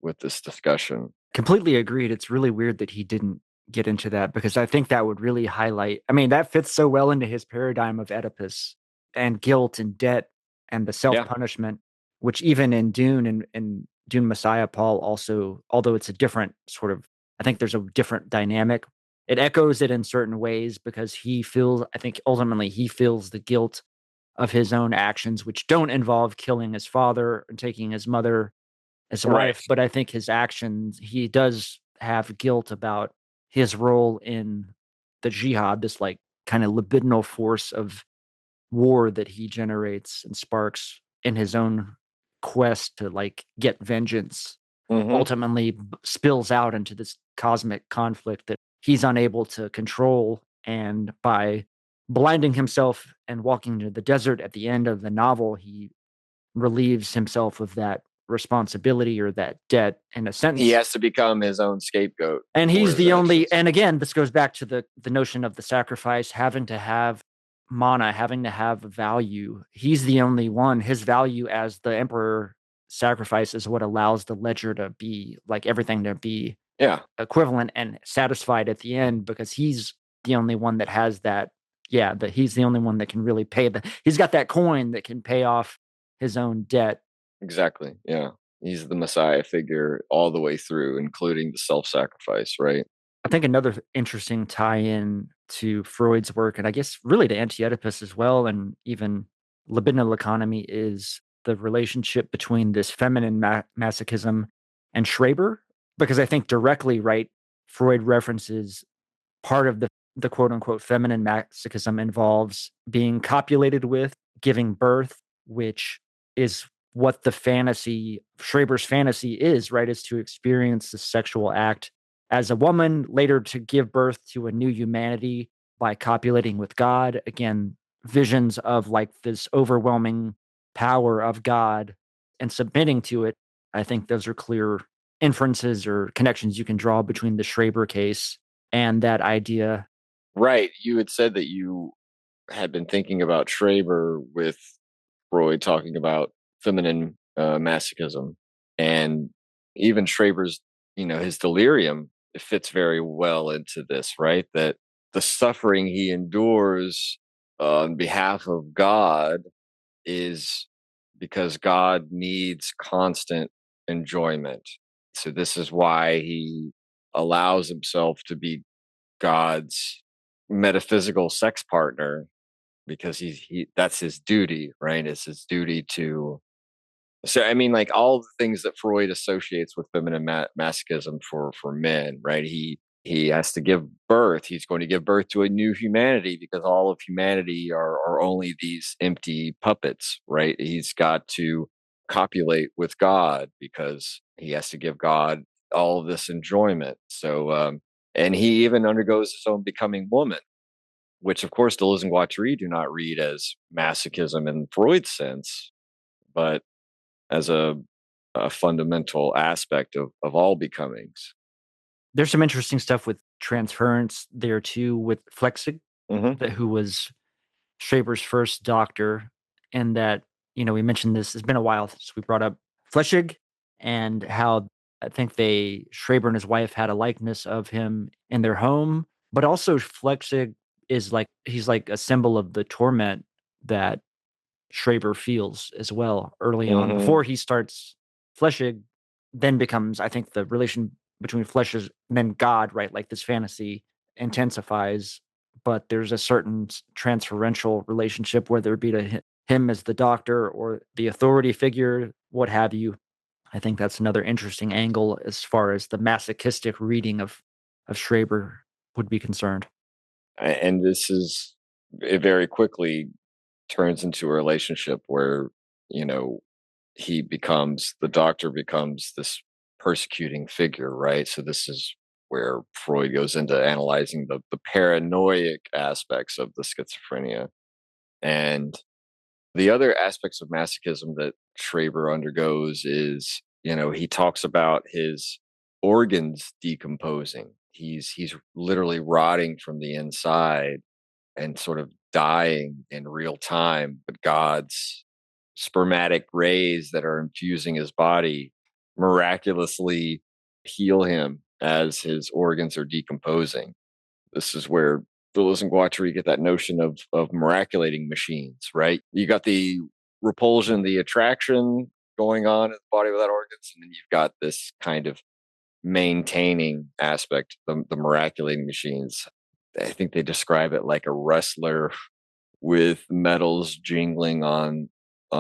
with this discussion. Completely agreed. It's really weird that he didn't get into that, because I think that would really highlight, I mean, that fits so well into his paradigm of Oedipus and guilt and debt and the Yeah. self-punishment, which even in Dune and Dune Messiah, Paul also, although it's a different sort of, I think there's a different dynamic. It echoes it in certain ways, because he feels, I think ultimately he feels the guilt of his own actions, which don't involve killing his father and taking his mother as Right. wife, but I think his actions, he does have guilt about his role in the jihad, this like kind of libidinal force of war that he generates and sparks in his own quest to like get vengeance, Hmm. ultimately spills out into this cosmic conflict that he's unable to control. And by blinding himself and walking into the desert at the end of the novel, he relieves himself of that responsibility or that debt in a He sense. has to become his own scapegoat And for he's his the only, actions. and again, this goes back to the notion of the sacrifice having to have mana, having to have value. He's the only one. His value as the emperor sacrifice is what allows the ledger to be like everything to be Yeah, equivalent and satisfied at the end, because he's the only one that has that. Yeah, that he's the only one that can really pay he's got that coin that can pay off his own debt. exactly. Yeah. He's the Messiah figure all the way through, including the self sacrifice, right? I think another interesting tie-in to Freud's work, and I guess really to anti-Oedipus as well, and even libidinal economy, is the relationship between this feminine masochism and Schreber. Because I think directly, right, Freud references part of the quote unquote feminine masochism involves being copulated with, giving birth, which is what the fantasy, Schreber's fantasy is, right? Is to experience the sexual act as a woman, later to give birth to a new humanity by copulating with God. Again, visions of like this overwhelming power of God and submitting to it. I think those are clear inferences or connections you can draw between the Schreber case and that idea. Right. You had said that you had been thinking about Schreber with Freud talking about feminine masochism, and even Schreber's, his delirium, it fits very well into this, right? That the suffering he endures on behalf of God is because God needs constant enjoyment. So this is why he allows himself to be God's metaphysical sex partner, because he that's his duty, right? It's his duty to. So I mean, like all the things that Freud associates with feminine masochism for men, right? He has to give birth. He's going to give birth to a new humanity because all of humanity are only these empty puppets, right? He's got to copulate with God because he has to give God all of this enjoyment. So, and he even undergoes his own becoming woman, which of course Deleuze and Guattari do not read as masochism in Freud's sense, but as a fundamental aspect of all becomings. There's some interesting stuff with transference there too, with Flechsig, Hmm. who was Schreber's first doctor, and that, we mentioned this, it's been a while since we brought up Flechsig and how I think Schreber and his wife had a likeness of him in their home, but also Flechsig he's like a symbol of the torment that Schreber feels as well early on Hmm. before he starts Flechsig, then becomes, I think, the relation between Flechsig and then God, right? Like this fantasy intensifies, but there's a certain transferential relationship, whether it be to him as the doctor or the authority figure, what have you. I think that's another interesting angle as far as the masochistic reading of Schreber would be concerned. And this is, it very quickly turns into a relationship where, you know, the doctor becomes this persecuting figure, right? So this is where Freud goes into analyzing the paranoid aspects of the schizophrenia. And the other aspects of masochism that Schreber undergoes is, he talks about his organs decomposing. He's literally rotting from the inside and sort of dying in real time, but God's spermatic rays that are infusing his body miraculously heal him as his organs are decomposing. This is where Deleuze and Guattari get that notion of miraculating machines, right? You got the repulsion, the attraction going on in the body without organs, and then you've got this kind of maintaining aspect, the miraculating machines. I think they describe it like a wrestler with metals jingling on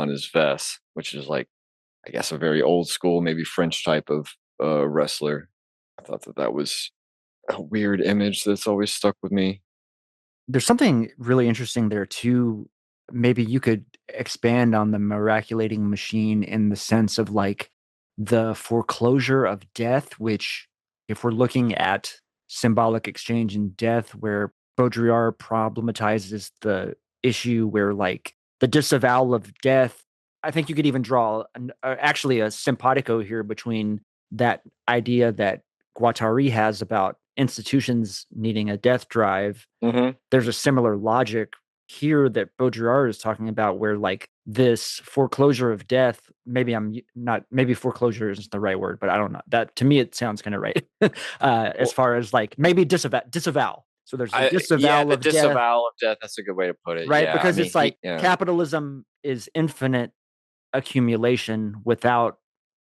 his vest, which is like, I guess, a very old school, maybe French type of wrestler. I thought that was a weird image that's always stuck with me. There's something really interesting there too. Maybe you could expand on the miraculating machine in the sense of like the foreclosure of death, which, if we're looking at symbolic exchange in death, where Baudrillard problematizes the issue where like the disavowal of death, I think you could even draw actually a simpatico here between that idea that Guattari has about institutions needing a death drive. Hmm. There's a similar logic here that Baudrillard is talking about, where like this foreclosure of death, maybe I'm not, maybe foreclosure isn't the right word, but I don't know. That to me, it sounds kind of right. As Well, far as like maybe disavow. So there's a yeah, disavowal the of death, disavowal of death. That's a good way to put it. right? Yeah, I Because mean, it's like yeah, capitalism is infinite accumulation without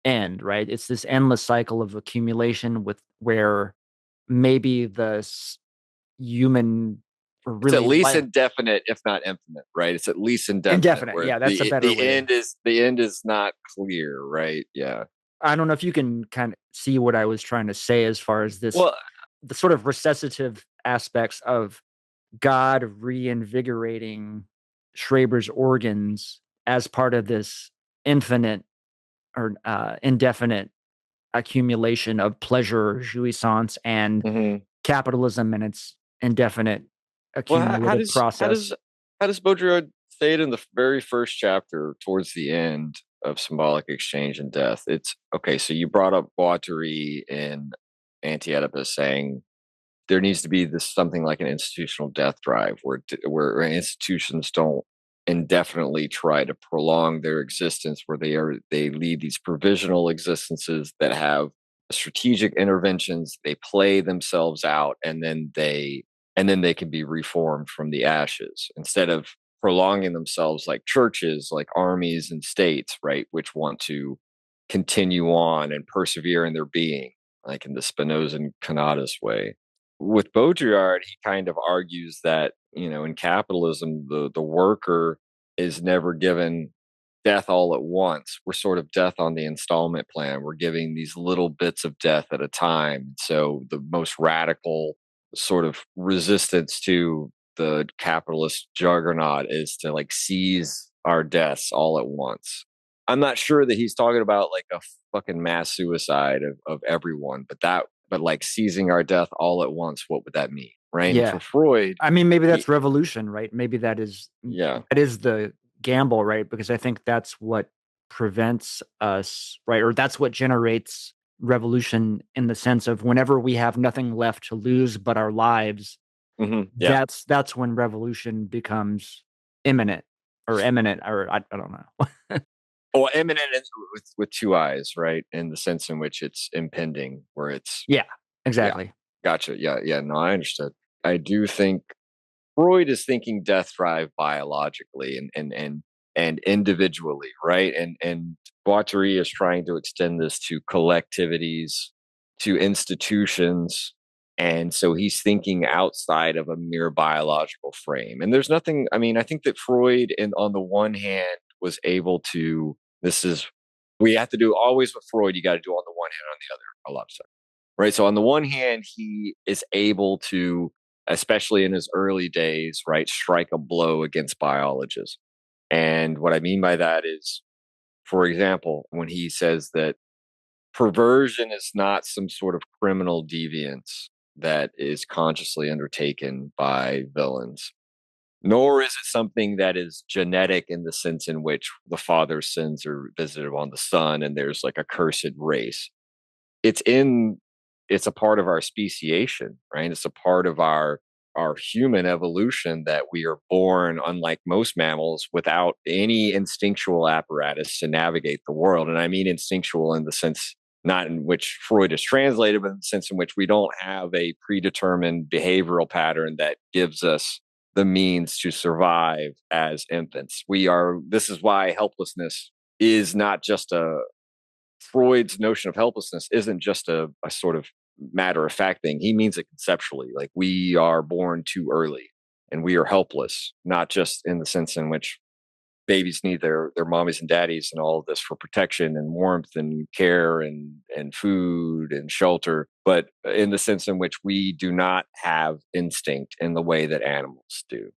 end, right? It's this endless cycle of accumulation with where maybe human or it's at really least indefinite, if not infinite, right? It's at least indefinite, indefinite. where Yeah, that's a better way. the end is not clear, right? Yeah. I don't know if you can kind of see what I was trying to say as far as this, Well, the sort of recessative aspects of God reinvigorating Schreber's organs as part of this infinite or indefinite accumulation of pleasure, jouissance, and Hmm. capitalism and its indefinite Well, accumulative process. how does Baudrillard say it in the very first chapter towards the end of Symbolic Exchange and Death? It's okay. So you brought up Guattari in Anti-Oedipus saying there needs to be this something like an institutional death drive where institutions don't indefinitely try to prolong their existence, where they lead these provisional existences that have strategic interventions. They play themselves out, and then they can be reformed from the ashes instead of prolonging themselves like churches, like armies and states, right, which want to continue on and persevere in their being, like in the Spinozan Conatus way. With Baudrillard, he kind of argues that, in capitalism, the worker is never given death all at once. We're sort of death on the installment plan. We're giving these little bits of death at a time. So the most radical sort of resistance to the capitalist juggernaut is to like seize our deaths all at once. I'm not sure that he's talking about like a fucking mass suicide of everyone, but like seizing our death all at once, what would that mean? Right. And for Yeah. Freud, I mean, maybe that's he, revolution, right? Maybe yeah. that is the gamble, right? Because I think that's what prevents us, right? Or that's what generates revolution in the sense of whenever we have nothing left to lose but our lives, Yeah. that's when revolution becomes imminent or eminent, or I don't know. Well, imminent with two eyes, right? In the sense in which it's impending, where it's, Yeah, yeah, exactly. gotcha. Yeah. Yeah. No, I understood. I do think Freud is thinking death drive biologically and individually, right? And Guattari is trying to extend this to collectivities, to institutions, and so he's thinking outside of a mere biological frame. And there's nothing. I mean, I think that Freud, on the one hand, was able to. This is we have to do always with Freud. You got to do on the one hand, on the other, a lot of stuff, right? So on the one hand, he is able to, especially in his early days, right, strike a blow against biologists. And what I mean by that is, for example, when he says that perversion is not some sort of criminal deviance that is consciously undertaken by villains, nor is it something that is genetic in the sense in which the father's sins are visited on the son and there's like a cursed race. It's in it's a part of our speciation, right? It's a part of our human evolution that we are born, unlike most mammals, without any instinctual apparatus to navigate the world. And I mean instinctual in the sense not in which Freud is translated, but in the sense in which we don't have a predetermined behavioral pattern that gives us the means to survive as infants. This is why helplessness is not just Freud's notion of helplessness isn't just a sort of matter of fact thing. He means it conceptually. Like we are born too early and we are helpless, not just in the sense in which babies need their mommies and daddies and all of this for protection and warmth and care and food and shelter, but in the sense in which we do not have instinct in the way that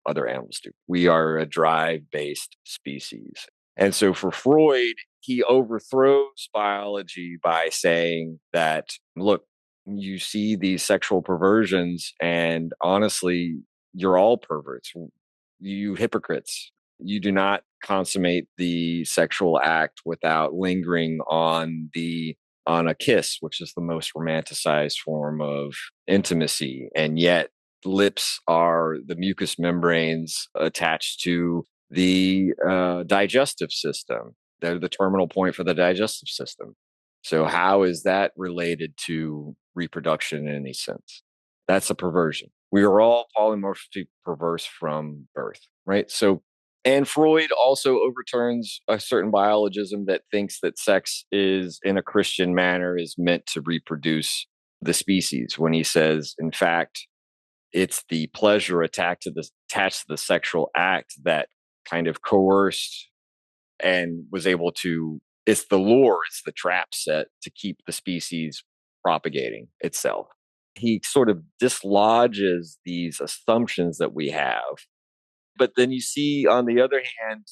other animals do. We are a drive-based species. And so for Freud, he overthrows biology by saying that, look, you see these sexual perversions, and honestly, you're all perverts. You hypocrites. You do not consummate the sexual act without lingering on a kiss, which is the most romanticized form of intimacy. And yet lips are the mucous membranes attached to the digestive system. They're the terminal point for the digestive system. So how is that related to reproduction in any sense? That's a perversion. We are all polymorphically perverse from birth, right? So, and Freud also overturns a certain biologism that thinks that sex is, in a Christian manner, is meant to reproduce the species. When he says, in fact, it's the pleasure attached to the sexual act that kind of coerced and was able to. It's the lure, it's the trap set to keep the species propagating itself. He sort of dislodges these assumptions that we have. But then you see, on the other hand,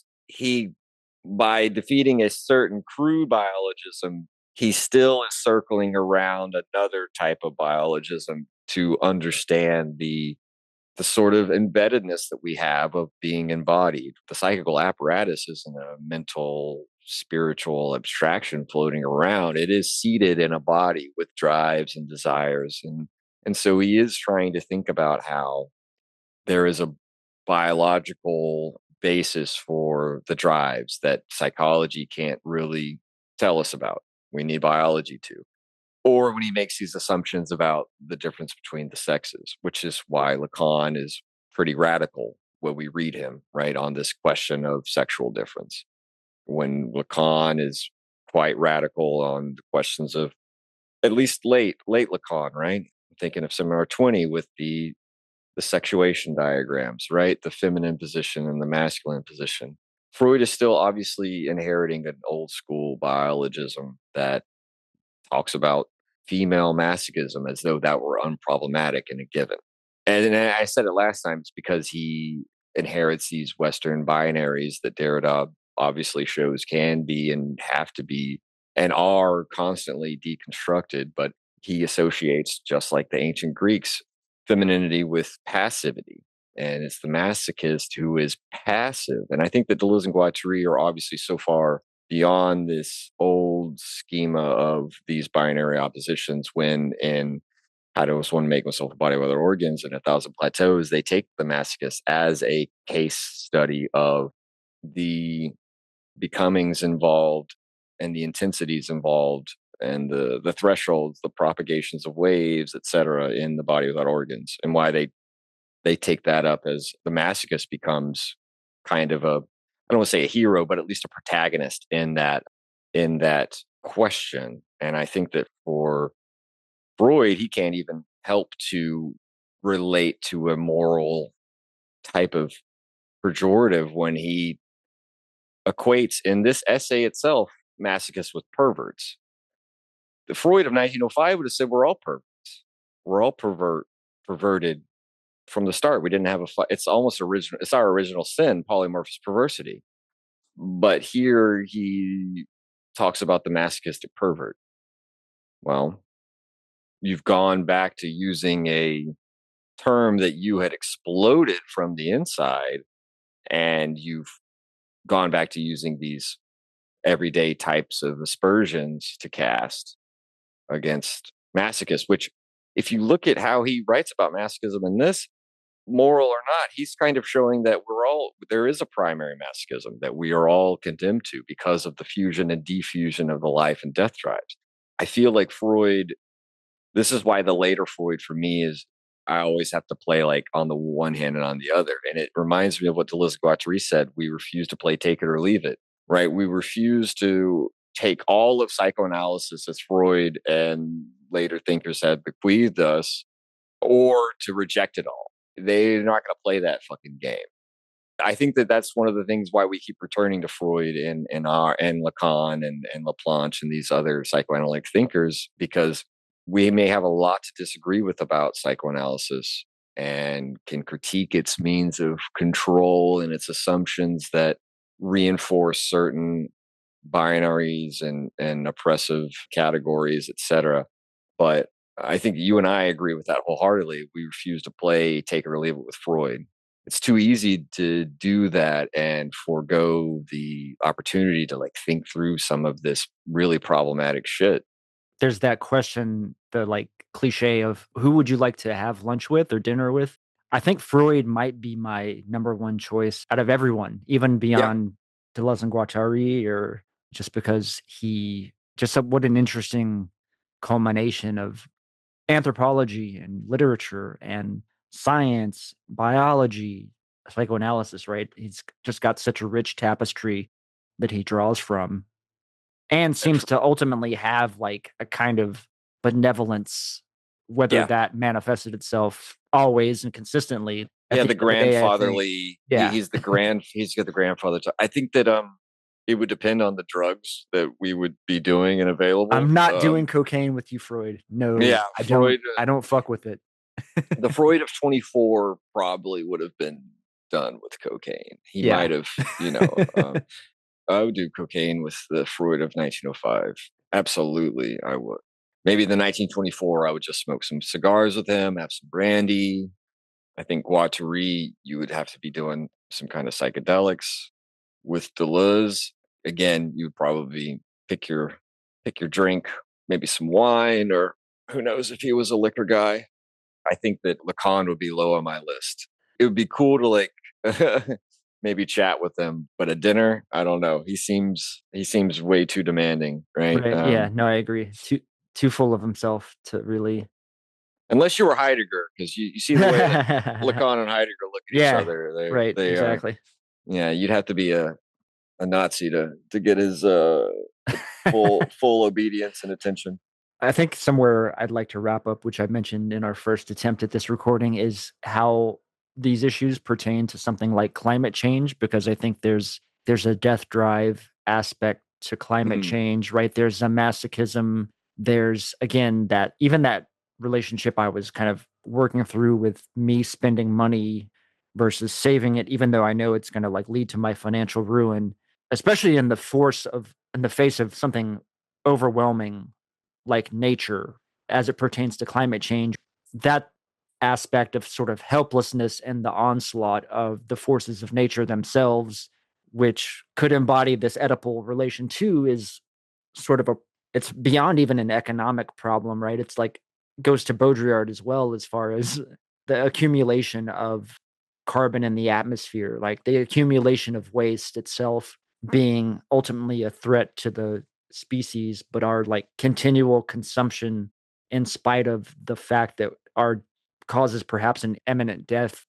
by defeating a certain crude biologism, he still is circling around another type of biologism to understand the sort of embeddedness that we have of being embodied. The psychical apparatus isn't a mental, spiritual abstraction floating around. It is seated in a body with drives and desires. And so he is trying to think about how there is a biological basis for the drives that psychology can't really tell us about. We need biology to. Or when he makes these assumptions about the difference between the sexes, which is why Lacan is pretty radical when we read him, right, on this question of sexual difference. When Lacan is quite radical on the questions of, at least late Lacan, right? I'm thinking of Seminar 20 with the sexuation diagrams, right? The feminine position and the masculine position. Freud is still obviously inheriting an old school biologism that talks about female masochism as though that were unproblematic and a given. And I said it last time, it's because he inherits these Western binaries that Derrida obviously shows can be and have to be and are constantly deconstructed. But he associates, just like the ancient Greeks, femininity with passivity. And it's the masochist who is passive. And I think that Deleuze and Guattari are obviously so far beyond this old schema of these binary oppositions when in How Does One Make Himself a Body with Other Organs and A Thousand Plateaus, they take the masochist as a case study of the becomings involved and the intensities involved and the thresholds, the propagations of waves, etc., in the body without organs, and why they take that up as the masochist becomes kind of a, I don't want to say a hero, but at least a protagonist in that question. And I think that for Freud, he can't even help to relate to a moral type of pejorative when he equates in this essay itself masochists with perverts. The Freud of 1905 would have said we're all perverts. We're all perverted from the start. We didn't have it's almost original. It's our original sin, polymorphous perversity. But here he talks about the masochistic pervert. Well, you've gone back to using a term that you had exploded from the inside, and you've gone back to using these everyday types of aspersions to cast against masochists, which, if you look at how he writes about masochism in this, moral or not, he's kind of showing that there is a primary masochism that we are all condemned to because of the fusion and diffusion of the life and death drives. I feel like Freud, this is why the later Freud for me is, I always have to play like on the one hand and on the other. And it reminds me of what Deleuze Guattari said: we refuse to play take it or leave it, right? We refuse to take all of psychoanalysis as Freud and later thinkers had bequeathed us, or to reject it all. They're not going to play that fucking game. I think that that's one of the things why we keep returning to Freud and Lacan and Laplanche and these other psychoanalytic thinkers, because we may have a lot to disagree with about psychoanalysis and can critique its means of control and its assumptions that reinforce certain binaries and oppressive categories, etc. But I think you and I agree with that wholeheartedly. We refuse to play take it or leave it with Freud. It's too easy to do that and forego the opportunity to like think through some of this really problematic shit. There's that question, the like cliche of who would you like to have lunch with or dinner with? I think Freud might be my number one choice out of everyone, even Yeah. beyond Deleuze and Guattari, or just because what an interesting culmination of anthropology and literature and science, biology, psychoanalysis, right? He's just got such a rich tapestry that he draws from, and seems to ultimately have like a kind of benevolence, whether Yeah. that manifested itself always and consistently. At Yeah, the the end of the day, I think- grandfatherly. Yeah. He's got the grandfather. I think that it would depend on the drugs that we would be doing and available. I'm not doing cocaine with you, Freud. No, Yeah, I Freud. don't. I don't fuck with it. The Freud of 24 probably would have been done with cocaine. He Yeah. might have, I would do cocaine with the Freud of 1905. Absolutely, I would. Maybe the 1924, I would just smoke some cigars with him, have some brandy. I think Guattari, you would have to be doing some kind of psychedelics. With Deleuze, again, you'd probably pick your pick your drink, maybe some wine, or who knows if he was a liquor guy. I think that Lacan would be low on my list. It would be cool to like maybe chat with him, but at dinner, I don't know. He seems way too demanding, right? Right. Yeah. No, I agree. Too full of himself to really. Unless you were Heidegger, because you see the way that Lacan and Heidegger look at each Yeah. other. Right. They are, Exactly. yeah. You'd have to be a Nazi to get his full obedience and attention. I think somewhere I'd like to wrap up, which I mentioned in our first attempt at this recording, is how these issues pertain to something like climate change, because I think there's a death drive aspect to climate Mhm. change, right? There's a masochism. There's again that even that relationship I was kind of working through with me spending money versus saving it, even though I know it's going to like lead to my financial ruin, especially in the face of something overwhelming like nature as it pertains to climate change, that aspect of sort of helplessness and the onslaught of the forces of nature themselves, which could embody this Oedipal relation too, is sort of it's beyond even an economic problem, right? It's like goes to Baudrillard as well as far as the accumulation of carbon in the atmosphere, like the accumulation of waste itself being ultimately a threat to the species, but our like continual consumption in spite of the fact that our causes perhaps an imminent death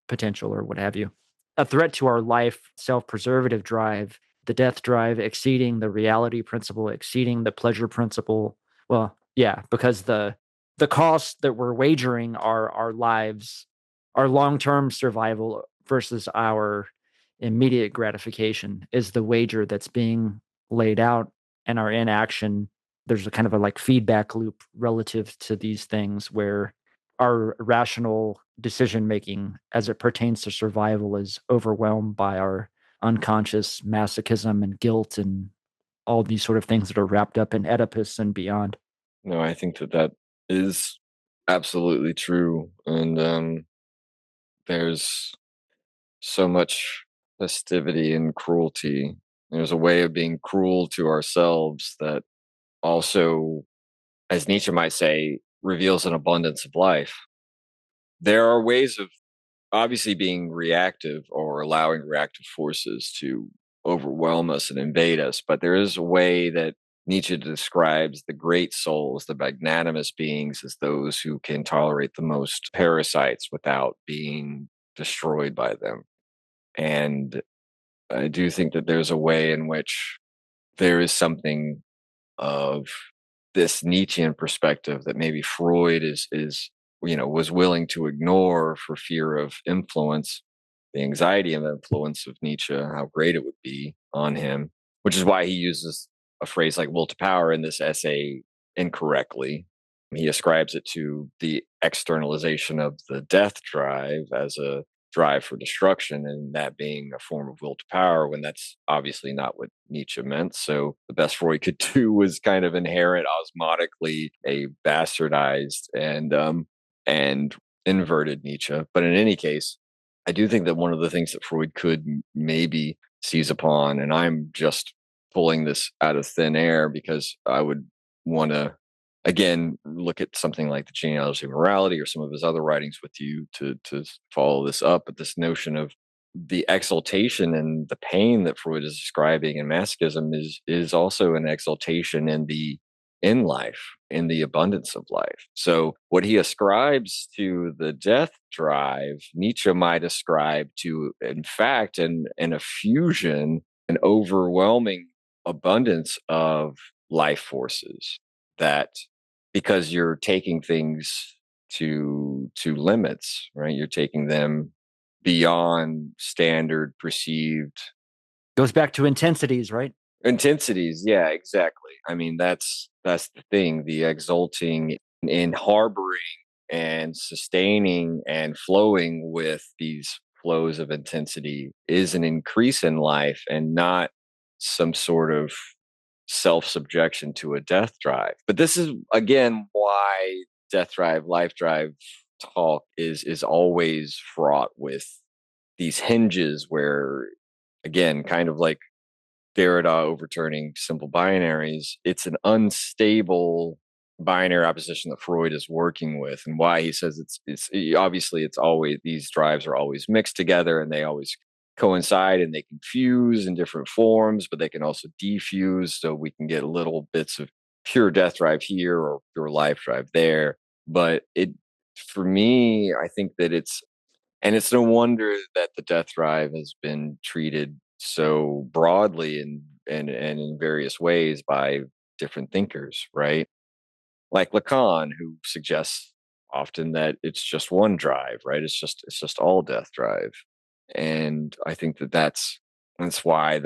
potential or what have you. A threat to our life self-preservative drive, the death drive exceeding the reality principle, exceeding the pleasure principle. Well, yeah, because the cost that we're wagering our lives, our long-term survival versus our immediate gratification is the wager that's being laid out, and our inaction, there's a kind of a like feedback loop relative to these things where our rational decision making as it pertains to survival is overwhelmed by our unconscious masochism and guilt and all these sort of things that are wrapped up in Oedipus and beyond. No, I think that that is absolutely true, and there's so much festivity and cruelty. There's a way of being cruel to ourselves that also, as Nietzsche might say, reveals an abundance of life. There are ways of obviously being reactive or allowing reactive forces to overwhelm us and invade us, but there is a way that Nietzsche describes the great souls, the magnanimous beings, as those who can tolerate the most parasites without being destroyed by them. And I do think that there's a way in which there is something of this Nietzschean perspective that maybe Freud is was willing to ignore for fear of influence, the anxiety and influence of Nietzsche, how great it would be on him, which is why he uses a phrase like will to power in this essay incorrectly. He ascribes it to the externalization of the death drive as a drive for destruction, and that being a form of will to power when that's obviously not what Nietzsche meant. So the best Freud could do was kind of inherit osmotically a bastardized and inverted Nietzsche. But in any case, I do think that one of the things that Freud could maybe seize upon, and I'm just pulling this out of thin air because I would want to again look at something like the genealogy of morality or some of his other writings with you to follow this up, but this notion of the exaltation and the pain that Freud is describing in masochism is also an exaltation in the in life, in the abundance of life. So what he ascribes to the death drive, Nietzsche might ascribe to, in fact, in a fusion, an overwhelming abundance of life forces that because you're taking things to limits, right? You're taking them beyond standard perceived Goes back to intensities, right? intensities. Yeah, exactly. I mean, that's the thing, the exulting in harboring and sustaining and flowing with these flows of intensity is an increase in life and not some sort of self-subjection to a death drive. But this is, again, why death drive, life drive talk is always fraught with these hinges where, again, kind of like Derrida overturning simple binaries, it's an unstable binary opposition that Freud is working with, and why he says it's obviously it's always, these drives are always mixed together and they always coincide and they can fuse in different forms, but they can also defuse, so we can get little bits of pure death drive here or pure life drive there. But for me, I think that it's no wonder that the death drive has been treated so broadly and in various ways by different thinkers, right? Like Lacan, who suggests often that it's just one drive, right? It's just all death drive. And I think that that's why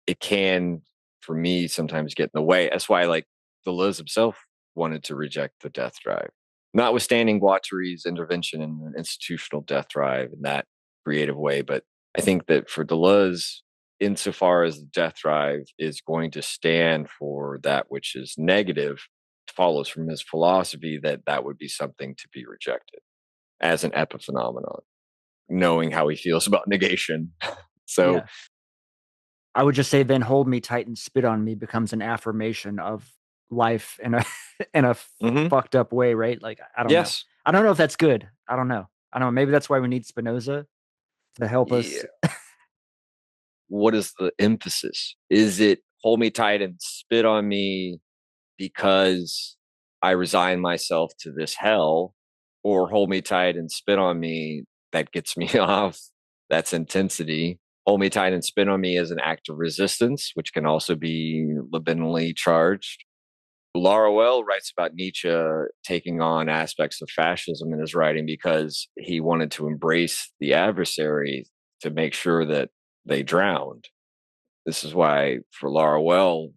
it can, for me, sometimes get in the way. That's why, like, Deleuze himself wanted to reject the death drive, notwithstanding Guattari's intervention in an institutional death drive in that creative way. But I think that for Deleuze, insofar as the death drive is going to stand for that which is negative, it follows from his philosophy that would be something to be rejected as an epiphenomenon, knowing how he feels about negation. So Yeah. I would just say then hold me tight and spit on me becomes an affirmation of life in a in a Mhm. fucked up way, right? Like, I don't know. yes, I don't know if that's good. I don't know. I don't know. Maybe that's why we need Spinoza to help us. yeah. What is the emphasis? Is it hold me tight and spit on me because I resign myself to this hell, or hold me tight and spit on me that gets me off? That's intensity. Hold me tight and spit on me as an act of resistance, which can also be libidinally charged. Laruelle writes about Nietzsche taking on aspects of fascism in his writing because he wanted to embrace the adversary to make sure that they drowned. This is why, for Laruelle,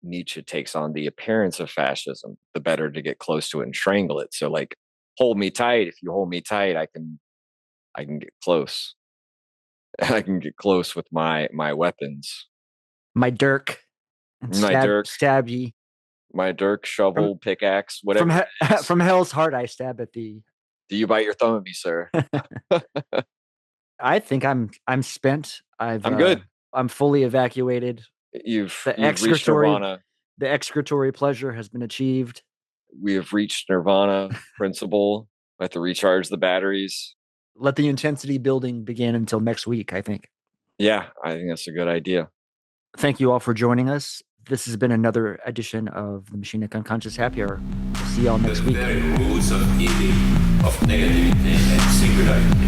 Nietzsche takes on the appearance of fascism, the better to get close to it and strangle it. So, like, hold me tight. If you hold me tight, I can get close. I can get close with my weapons. My dirk and My dirk, stab ye. my dirk, shovel, pickaxe, From whatever. it is. from hell's heart I stab at thee. Do you bite your thumb at me, sir? I think I'm spent. I'm good. I'm fully evacuated. You've The reached Nirvana. The excretory pleasure has been achieved. We have reached Nirvana principle. I have to recharge the batteries. Let the intensity building begin until next week, I think. Yeah, I think that's a good idea. Thank you all for joining us. This has been another edition of the Machinic Unconscious Happy Hour. We'll see y'all next The week. very roots of evil, of negativity and singularity,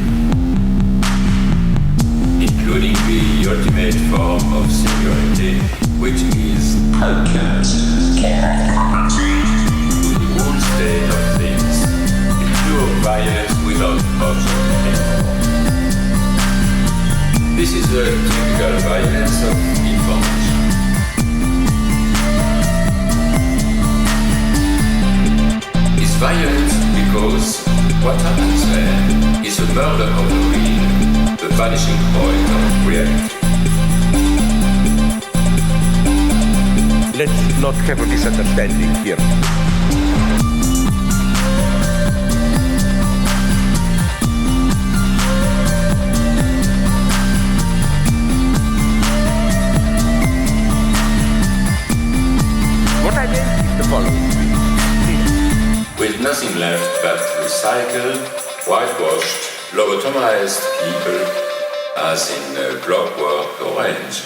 including the ultimate form of singularity, which is unconscious, the whole state of things, the pure violence without option anymore. This is a typical violence of information. It's violent because what happens there is a murder of the real, the vanishing point of reality. Let's not have a misunderstanding here. What I meant is the following. With nothing left but recycled, whitewashed, lobotomized people, as in Clockwork Orange.